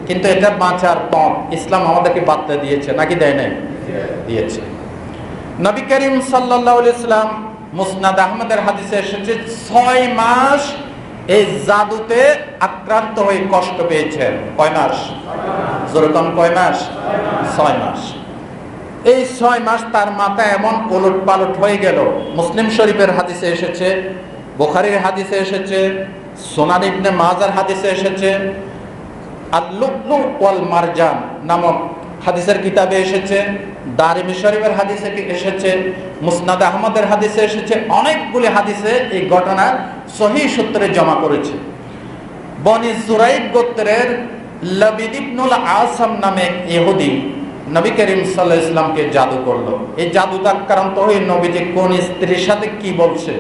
Speaker 1: কিন্তু এটা বাঁচার পথ ইসলাম আমাদেরকে বার্তা দিয়েছে, নাকি দেয় নাই? দিয়েছে। নবী করিম সাল্লাল্লাহু আলাইহি সাল্লাম মুসনাদ আহমদের হাদিসে এসেছে 6 মাস এই জাদুতে আক্রান্ত হয়ে কষ্ট পেয়েছেন। কয় মাস? যেরকম কয় মাস? 6 মাস। এই 6 মাস তার মাথা এমন ওলট পালট হয়ে গেল। মুসলিম শরীফের হাদিসে এসেছে, বুখারীর হাদিসে এসেছে, সুনান ইবনে মাজার হাদিসে এসেছে, আল-লু'লু ওয়াল মারজান নামক হাদিসের কিতাবে এসেছে, দারিমি শরীফের হাদিসে এসেছে, মুসনাদ আহমদের হাদিসে এসেছে। অনেকগুলি হাদিসে এই ঘটনা সহিহ সূত্রে জমা করেছে। বনি জুরাইক গোত্রের লবিদ ইবনুল আসাম নামে এক ইহুদি নবী করিম সাল্লাল্লাহু আলাইহি ওয়াসাল্লামকে জাদু করলো। এই জাদুতে আক্রান্ত হয়ে নবীজি কোন স্ত্রীর সাথে কি বলছে,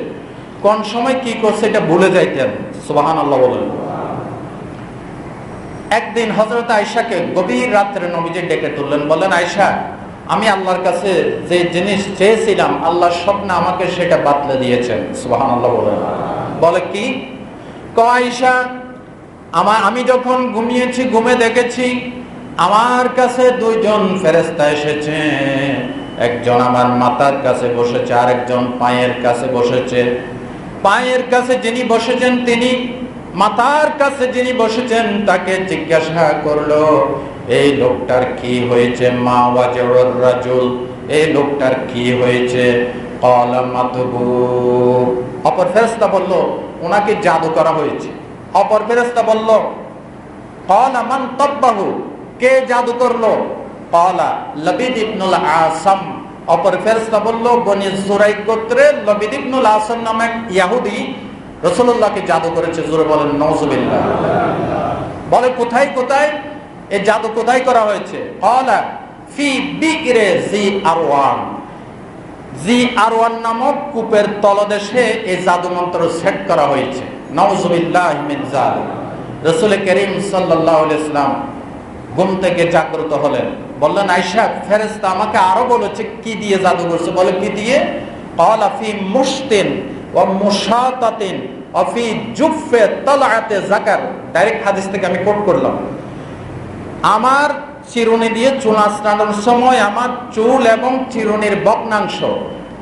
Speaker 1: কোন সময় কি করছে এটা ভুলে যাইতেন। সুবহানাল্লাহ বলেন। একদিন হযরত আয়েশাকে গভীর রাত্রে নবীজি ডেকে তুললেন, বললেন, আয়েশা, আমি আল্লাহর কাছে যে জিনিস চেয়েছিলাম আল্লাহ স্বপ্নে আমাকে সেটা বাতলে দিয়েছেন। সুবহানাল্লাহ বলেন। বলে কি? আয়েশা, আমি যখন ঘুমিয়েছি, ঘুমে দেখেছি আমার কাছে 2 জন ফেরেশতা এসেছে। একজন আমার মাথার কাছে বসেছে, আরেকজন পায়ের কাছে বসেছে। পায়ের কাছে যিনি বসেছেন তিনি মাথার কাছে যিনি বসেছেন তাকে জিজ্ঞাসা করলো, এই লোকটার কি হয়েছে? মা ওয়াজুর রাজুল, এই লোকটার কি হয়েছে? ক্বালা মাতবু। অপর ফেরেশতা বলল, ওনাকে জাদু করা হয়েছে। অপর ফেরেশতা বলল, ক্বালা মান তাব্বাহু, কে জাদু করলো? ক্বালা লবিদ ইবনুল আসাম। অপর ফেরেশতা বলল, বনি জুরাইক গোত্রের লবিদ ইবনুল আসাম নামক ইহুদি রাসূলুল্লাহকে জাদু করেছে। জোরে বলেন নাউযুবিল্লাহ। বলে কোথায় কোথায় এই জাদু কোথায় করা হয়েছে? ক্বালা ফি বিকরে জি আরওয়ান। জি আরওয়ান নামক কূপের তলদেশে এই জাদু মন্ত্র সেট করা হয়েছে। নাউযুবিল্লাহি মিন যালিক। রাসূল করিম সাল্লাল্লাহু আলাইহি ওয়াসাল্লাম ঘুম থেকে জাগ্রত হলেন, বললেন, আয়েশা, ফেরেশতা আমাকে আরো বলেছে কি দিয়ে জাদু করছে। বলে কি দিয়ে? ক্বালা ফি মুশতিন ওয়া মুশাতাতিন ওয়া ফি জুফফে তালআতে যাকার। ডাইরেক্ট হাদিস থেকে আমি কোট করলাম। আমার চিরুনি দিয়ে চুল আঁচড়ানোর সময় আমার চুল এবং চিরুনির ভগ্নাংশ,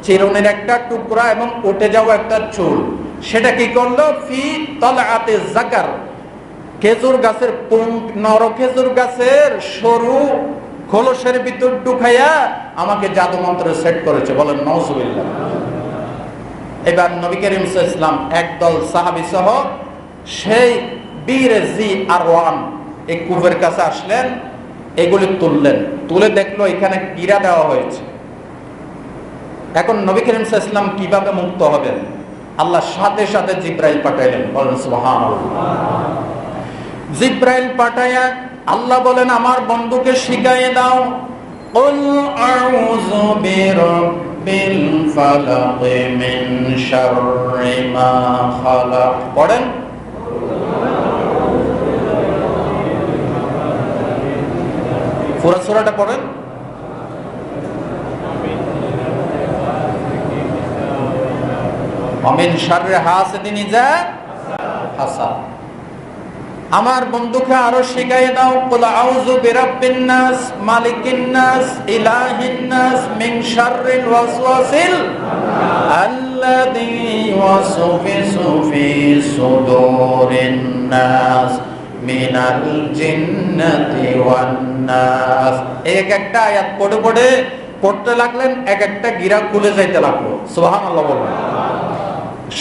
Speaker 1: চিরুনির একটা টুকরা এবং উঠে যাওয়া একটা চুল, সেটা কি করলো? ফি তালআতে যাকার, খেজুর গাছের নর খেজুর গাছের সরু খোলসের ভিতর ঢুকাইয়া আমাকে জাদু মন্ত্রে সেট করেছে। বলেন নাউযুবিল্লাহ। এবার নবী করিম সাল্লাল্লাহু আলাইহি ওয়াসাল্লাম একদল সাহাবী সহ সেই বীরে জি আরওয়ান এই কূপের কাছে আসলেন, এগুলি তুললেন, তুলে দেখলো এখানে গিরা দেওয়া হয়েছে। এখন নবী করিম সাল্লাল্লাহু আলাইহি ওয়াসাল্লাম কিভাবে মুক্ত হবেন? আল্লাহ সাথে সাথে জিবরাইল পাঠাইলেন। বলেন সুবহানাল্লাহ। জিবরাইল পাঠায়া আল্লাহ বলেন, আমার বন্ধুকে শিখাইয়ে দাও, কুল আউযু বিরাব্বিল ফালাক মিন শাররি মা খালাক। পড়েন। পুরো সূরাটা পড়েন। মিন শাররি হাসিদিন ইযা হাসাদ। আমার বন্ধুকে আরো শিখাই দাও, কুল আউযু বিরাব্বিন নাস মালিকিন নাস ইলাহিন নাস মিন শাররিল ওয়াসওয়াসিল আল্লাযী ইউওয়াসওয়িসু ফি সুদুরিন নাস মিনাল জিন্নাতি ওয়ান নাস। এক একটা আয়াত পড়ে পড়ে পড়তে লাগলেন, এক একটা গিরা খুলে যাইতে লাগলো। সুবহানাল্লাহ বলুন।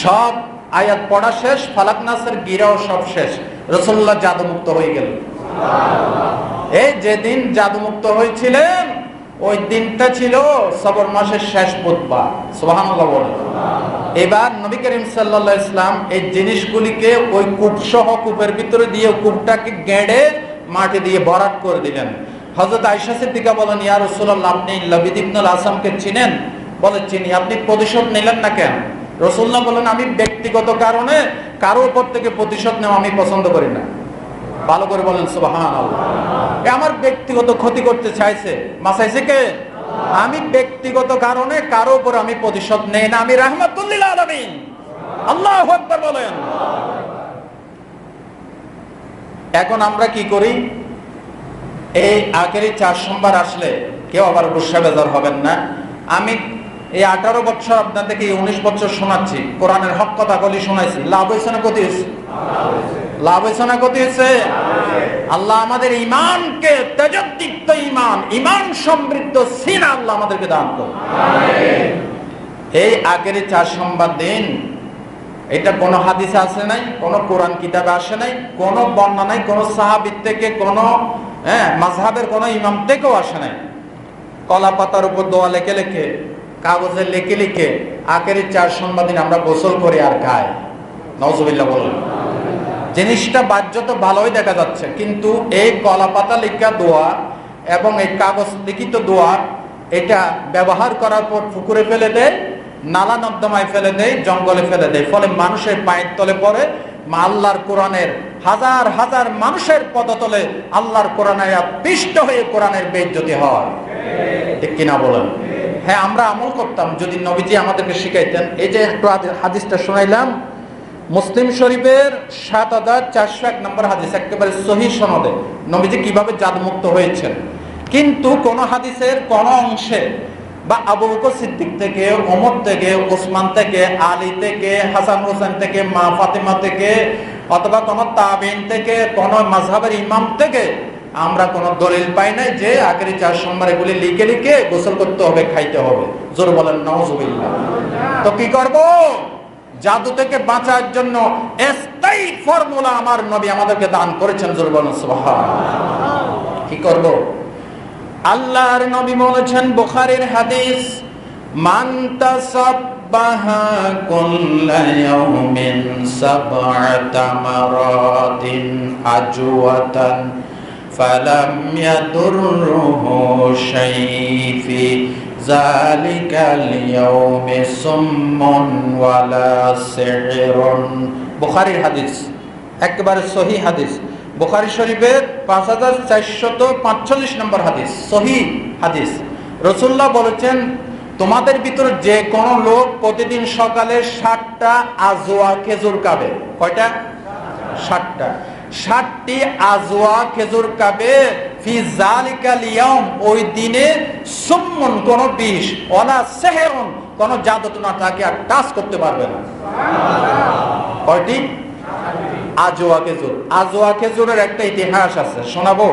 Speaker 1: সব আয়াত পড়া শেষ, ফালাক নাসের গিরাও সব শেষ, রাসূলুল্লাহ জাদুমুক্ত হয়ে গেল। এই যেদিন জাদুমুক্ত হয়েছিলেন ওই দিনটা ছিল সফর মাসের শেষ বুধবার। সুবহানাল্লাহ বলেন। এবার নবী করিম সাল্লাল্লাহু আলাইহি ওয়াসাল্লাম এই জিনিসগুলিকে ওই কূপ সহ কূপের ভিতরে দিয়ে কূপটাকে গেড়ে মাটি দিয়ে ভরাট করে দিলেন। হযরত আয়েশা সিদ্দিকা বলেন, ইয়া রাসূলুল্লাহ, আপনি লবিদ ইবনুল আসামকে চিনেন? বলে, চিনি। আপনি প্রতিশোধ নিলেন না কেন? রাসূলুল্লাহ বলেন, আমি ব্যক্তিগত কারণে কারো উপর থেকে প্রতিশোধ নেওয়া আমি পছন্দ করি না। ভালো করে বলেন সুবহানাল্লাহ। আমার ব্যক্তিগত ক্ষতি করতে চাইছে, মাসাইছে কে? আমি ব্যক্তিগত কারণে কারো উপর আমি প্রতিশোধ নেই না, আমি রাহমাতুল লিল আলামিন। আল্লাহু আকবার বলেন। এখন আমরা কি করি? এই আখেরি 4 সোমবার আসলে কেউ আবার গুসা বেজার হবেন না। আমি এই 18 বছর আপনাদেরকে 19 বছর শোনাচ্ছি, কোরআনের হক কথা বলি শোনাইছি। লাভ হয়েছে না ক্ষতি হয়েছে? লাভ হয়েছে না ক্ষতি হয়েছে? আল্লাহ আমাদের ইমানকে, তেজদীপ্ত ইমান, ইমান সমৃদ্ধ সিনা আল্লাহ আমাদেরকে দান করুন। এই আগের 4 সোমবার দিন, এটা কোনো হাদিসে আসে নাই, কোনো কোরআন কিতাবে আসে নাই, কোনো বর্ণনা নাই, কোনো সাহাবীর থেকে, কোনো মাযহাবের কোনো ইমাম থেকেও আসে নাই। কলা পাতার উপর দোয়া লেখে লেখে, কাগজে লিখে লিখে আখেরি 4 সোমবার দিন আমরা গোসল করি আর খাই। নাউজুবিল্লাহ বলুন। জিনিসটা বাহ্যত ভালোই দেখা যাচ্ছে, কিন্তু এই কলা পাতা লেখা দোয়া এবং এই কাগজ লিখিত দোয়া, এটা ব্যবহার করার পর পুকুরে ফেলে দেয়, নালা নর্দমায় ফেলে দেয়, জঙ্গলে ফেলে দেয়, ফলে মানুষের পায়ের তলে পড়ে। আল্লাহর কোরআনের হাজার হাজার মানুষের পদতলে আল্লাহর কোরআনের পিষ্ট হয়ে কোরআনের বেইজ্জতি হয়। ঠিক কিনা বলেন? হ্যাঁ, আমরা আমল করতাম যদি নবীজি আমাদেরকে শিখাইতেন। এই যে একটু হাদিসটা শোনাইলাম, মুসলিম শরীফের ৭৪০১ নম্বর হাদিস, একেবারে সহিহ সনদে নবীজি কিভাবে জাদুমুক্ত হয়েছেন। কিন্তু কোন হাদিসের কোন অংশে বা আবু বকর সিদ্দিক থেকে, ওমর থেকে, ওসমান থেকে, আলী থেকে, হাসান হোসেন থেকে, মা ফাতেমা থেকে, অথবা কোন তাবেঈন থেকে, কোন মাযহাবের ইমাম থেকে আমরা কোন দলিল পাই নাই যে আগের 4 সোমবার এগুলি লিখে লিখে গোসল করতে হবে, খাইতে হবে। জোর বলেন নাউজুবিল্লাহ। তো কি করব? জাদু থেকে বাঁচার জন্য স্থায়ী ফর্মুলা আমার নবী আমাদেরকে দান করেছেন। জোর বলেন সুবহানাল্লাহ। কি করব? আল্লাহর নবী বলেছেন, বুখারীর হাদিস, মান তাসাব্বাহা কুল্লা ইয়াউমিন সাব'আতা মারাতিন আজওয়াতান ফালাম ইয়াদুররুহু শাইফি যালিকাল ইয়াউমি সুম্মুন ওয়ালা সিহরুন। বুখারীর হাদিস, একেবারে সহিহ হাদিস, বুখারী শরীফের 5445 নম্বর হাদিস, সহিহ হাদিস। রাসূলুল্লাহ বলেছেন, তোমাদের ভিতর যে কোন লোক প্রতিদিন সকালে 60টা আজওয়া খেজুর খাবে। কয়টা? 60টা। 60টি আজওয়া খেজুর খাবে, ফি যালিকাল ইয়াউম, ওই দিনে, সুম্মুন, কোন বিষ, ওয়ালা সিহরুন, কোন জাদুটনা তাকে আর টাচ করতে পারবে না। কয়টি? আজওয়া খেজুর। আজওয়া খেজুরের একটা ইতিহাস আছে, শোনাবো?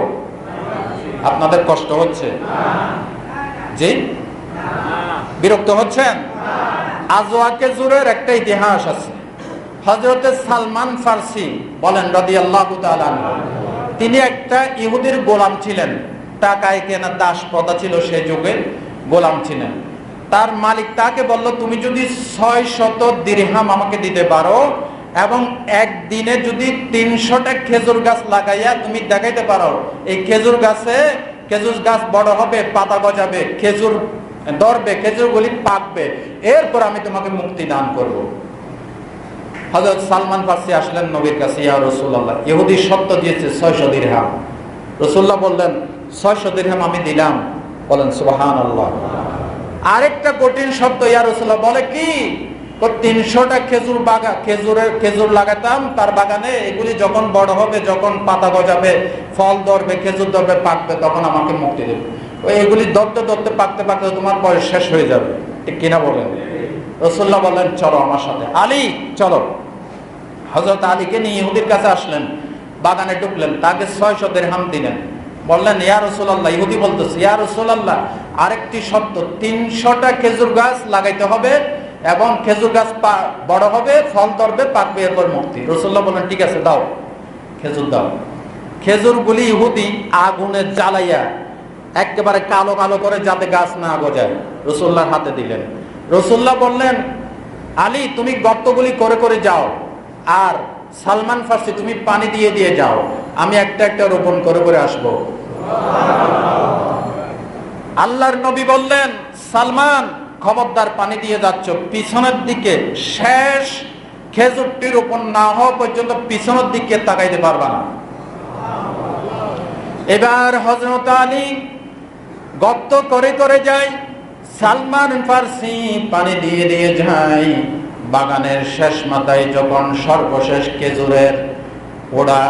Speaker 1: আপনাদের কষ্ট হচ্ছে? জি, বিরক্ত হচ্ছেন? আজওয়া খেজুরের একটা ইতিহাস আছে। হযরতে সালমান ফারসি বলেন রাদিয়াল্লাহু তাআলা আনহু, তিনি একটা ইহুদির গোলাম ছিলেন। টাকায় কেনা দাস প্রথা ছিল সেই যুগে, গোলাম ছিলেন। তার মালিক তাকে বলল, তুমি যদি 600 দিরহাম আমাকে দিতে পারো এবং একদিনে যদি 300টা খেজুর গাছ লাগাইয়া তুমি দেখাইতে পারো, এই খেজুর গাছ বড় হবে, পাতা গজাবে, খেজুর ধরবে, খেজুরগুলি পাকবে, এরপর আমি তোমাকে মুক্তি দান করব। হযরত সালমান ফারসি আসলেন নবীর কাছে, ইয়া রাসূলুল্লাহ, ইহুদি শর্ত দিয়েছে 600 দিরহাম। রাসূলুল্লাহ বললেন, 600 দিরহাম আমি দিলাম। বলেন সুবহানাল্লাহ। আরেকটা কঠিন শর্ত ইয়া রাসূলুল্লাহ, বলে কি? 300টা খেজুর লাগাতাম তার বাগানে, এগুলি যখন বড় হবে, যখন পাতা গজাবে, ফল ধরবে, খেজুর ধরবে, পাকবে, তখন আমাকে মুক্তি দেবে। এগুলি ধরতে ধরতে পাকতে পাকতে তোমার বয়স শেষ হয়ে যাবে। ঠিক কিনা বলেন? রাসূলুল্লাহ বললেন, চলো আমার সাথে, আলী চলো। হযরত আলীকে নিয়ে ইহুদির কাছে আসলেন, বাগানে ঢুকলেন, তাকে 600 দিরহাম দিলেন। বললেন, ইয়া রাসূলুল্লাহ, ইহুদি বলতেছে, ইয়া রাসূলুল্লাহ, আরেকটি শর্ত, 300টা খেজুর গাছ লাগাইতে হবে এবং খেজুর গাছ বড় হবে, ফল ধরবে, পাকবে, এরপর মুক্তি। রাসূলুল্লাহ বললেন, ঠিক আছে, দাও, খেজুর দাও। খেজুরগুলি ইহুদি আগুনে জ্বালাইয়া একেবারে কালো কালো করে, যাতে গাছ না গজায়, রাসূলুল্লাহর হাতে দিলেন। রাসূলুল্লাহ বললেন, আলী তুমি গর্তগুলি করে করে যাও, আর সালমান ফারসি তুমি পানি দিয়ে দিয়ে যাও, আমি একটা একটা রোপণ করে করে আসবো। আল্লাহর নবী বললেন, সালমান খবরদার, পানি দিয়ে যাচ্ছ, পিছনের দিকে শেষ খেজুরটি রোপণ না হওয়া পর্যন্ত পিছনের দিকে তাকাইতে পারবা না। এবার হযরত আলী গর্ত করে করে যায়, সালমান ফারসি পানি দিয়ে দিয়ে যায়। বাগানের শেষ মাথায় যখন সর্বশেষ খেজুরের ওড়া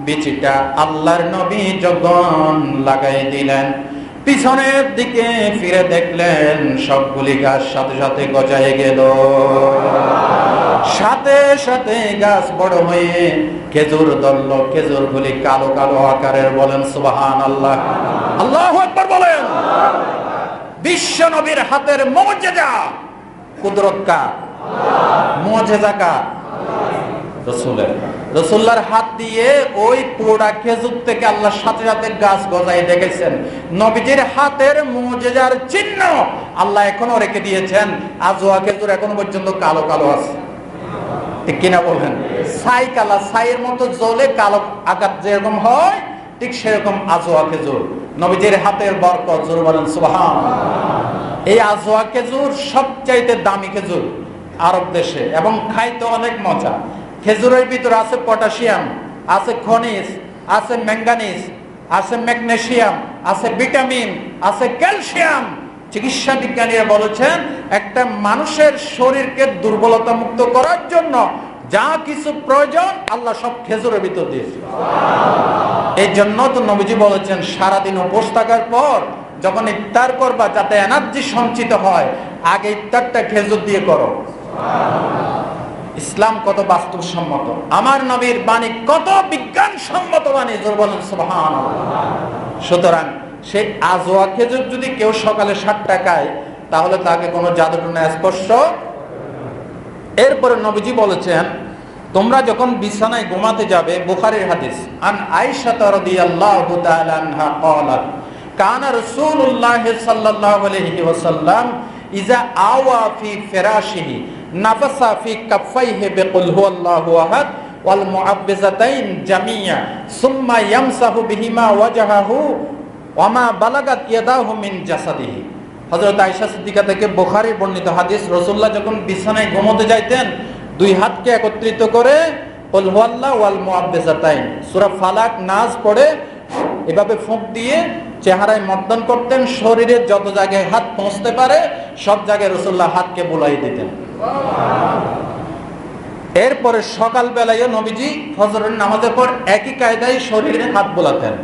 Speaker 1: বিচিটা আল্লাহর নবী যখন লাগাই দিলেন, পিছনের দিকে ফিরে দেখলেন সবগুলি গাছ সাথে সাথে গজায় গেল, সাথে সাথে গাছ বড় হয়ে খেজুর ধরল, খেজুরগুলি কালো কালো আকারের। বলেন সুবহানাল্লাহ, আল্লাহু আকবার বলেন। বিশ্ব নবীর হাতের মুজিজা, কুদরত কার? মুজিজা কার? রাসূলের। রাসূলুল্লাহর হাত দিয়ে ওই পোড়া খেজুর থেকে আল্লাহ সাথে সাথে গাছ গজায় দেখেছেন। নবীজির হাতের মুজিজার চিহ্ন আল্লাহ এখনো রেখে দিয়েছেন। আজওয়া খেজুর এখনো পর্যন্ত কালো কালো আছে, ঠিক কিনা বলেন? ছাই কালা, ছাইয়ের মতো জ্বলে কালো আকার যেরকম হয়, ঠিক সেরকম আজওয়া খেজুর। নবীজির হাতের বরকত, জোরে বলেন সুবহানাল্লাহ। এই আজওয়া খেজুর সবচাইতে দামি খেজুর আরব দেশে, এবং খাইতে অনেক মজা। খেজুরের ভিতরে আছে পটাশিয়াম, আছে খনিজ, আছে ম্যাঙ্গানিজ, আছে ম্যাগনেসিয়াম, আছে ভিটামিন, আছে ক্যালসিয়াম। চিকিৎসা বিজ্ঞানীরা বলেছেন একটা মানুষের শরীরকে দুর্বলতা মুক্ত করার জন্য যা কিছু প্রয়োজন আল্লাহ সব খেজুরের ভিতর দিয়েছে। এই জন্য তো নবীজি বলেছেন সারাদিন উপোস থাকার পর যখন ইফতার করবা, যাতে এনার্জি সঞ্চিত হয়, আগে ইফতারটা খেজুর দিয়ে করো। ইসলাম কত বাস্তবসম্মত, আমার নবীর বাণী কত বিজ্ঞানসম্মত বাণী, জোরে বলেন সুবহানাল্লাহ। সুতরাং সেই আজওয়া খেজুর যদি কেউ সকালে 7 টাকায়, তাহলে তাকে কোনো জাদুটনা স্পর্শ। এরপরে নবীজি বলেছেন তোমরা যখন বিছানায় ঘুমাতে যাবে, বুখারীর হাদিস, আন আয়েশা রাদিয়াল্লাহু তাআলা আনহা ক্বালাত কানা রাসূলুল্লাহ সাল্লাল্লাহু আলাইহি ওয়াসাল্লাম ইযা আওয়া ফি ফিরাশিহি নাফাসা ফি কাফাইহি বিকুল হুয়াল্লাহু আহাদ ওয়াল মুআব্বিজাতাইন জামিয়া সুম্মা ইয়ামসাহু বিহিমা ওয়াজহাহু ওয়া মা বালাগাত ইয়াদাহু মিন জাসাদিহি। হযরত আয়েশা সিদ্দিকা থেকে বুখারীর বর্ণিত হাদিস, রাসূলুল্লাহ যখন বিছানায় ঘুমোতে যাইতেন 2 হাতকে একত্রিত করে কুল হুয়াল্লাহু ওয়াল মুআব্বিজাতাইন সূরা ফালাক নাস পড়ে এভাবে ফুঁক দিয়ে চেহারায় মর্দন করতেন। শরীরের যত জায়গায় হাত পৌঁছতে পারে সব জায়গায় রাসূলুল্লাহ হাতকে বুলাই দিতেন। এরপরে সকাল বেলায় নবীজি ফজরের নামাজের পর একই কায়দায় শরীরে হাত বোলাতেন।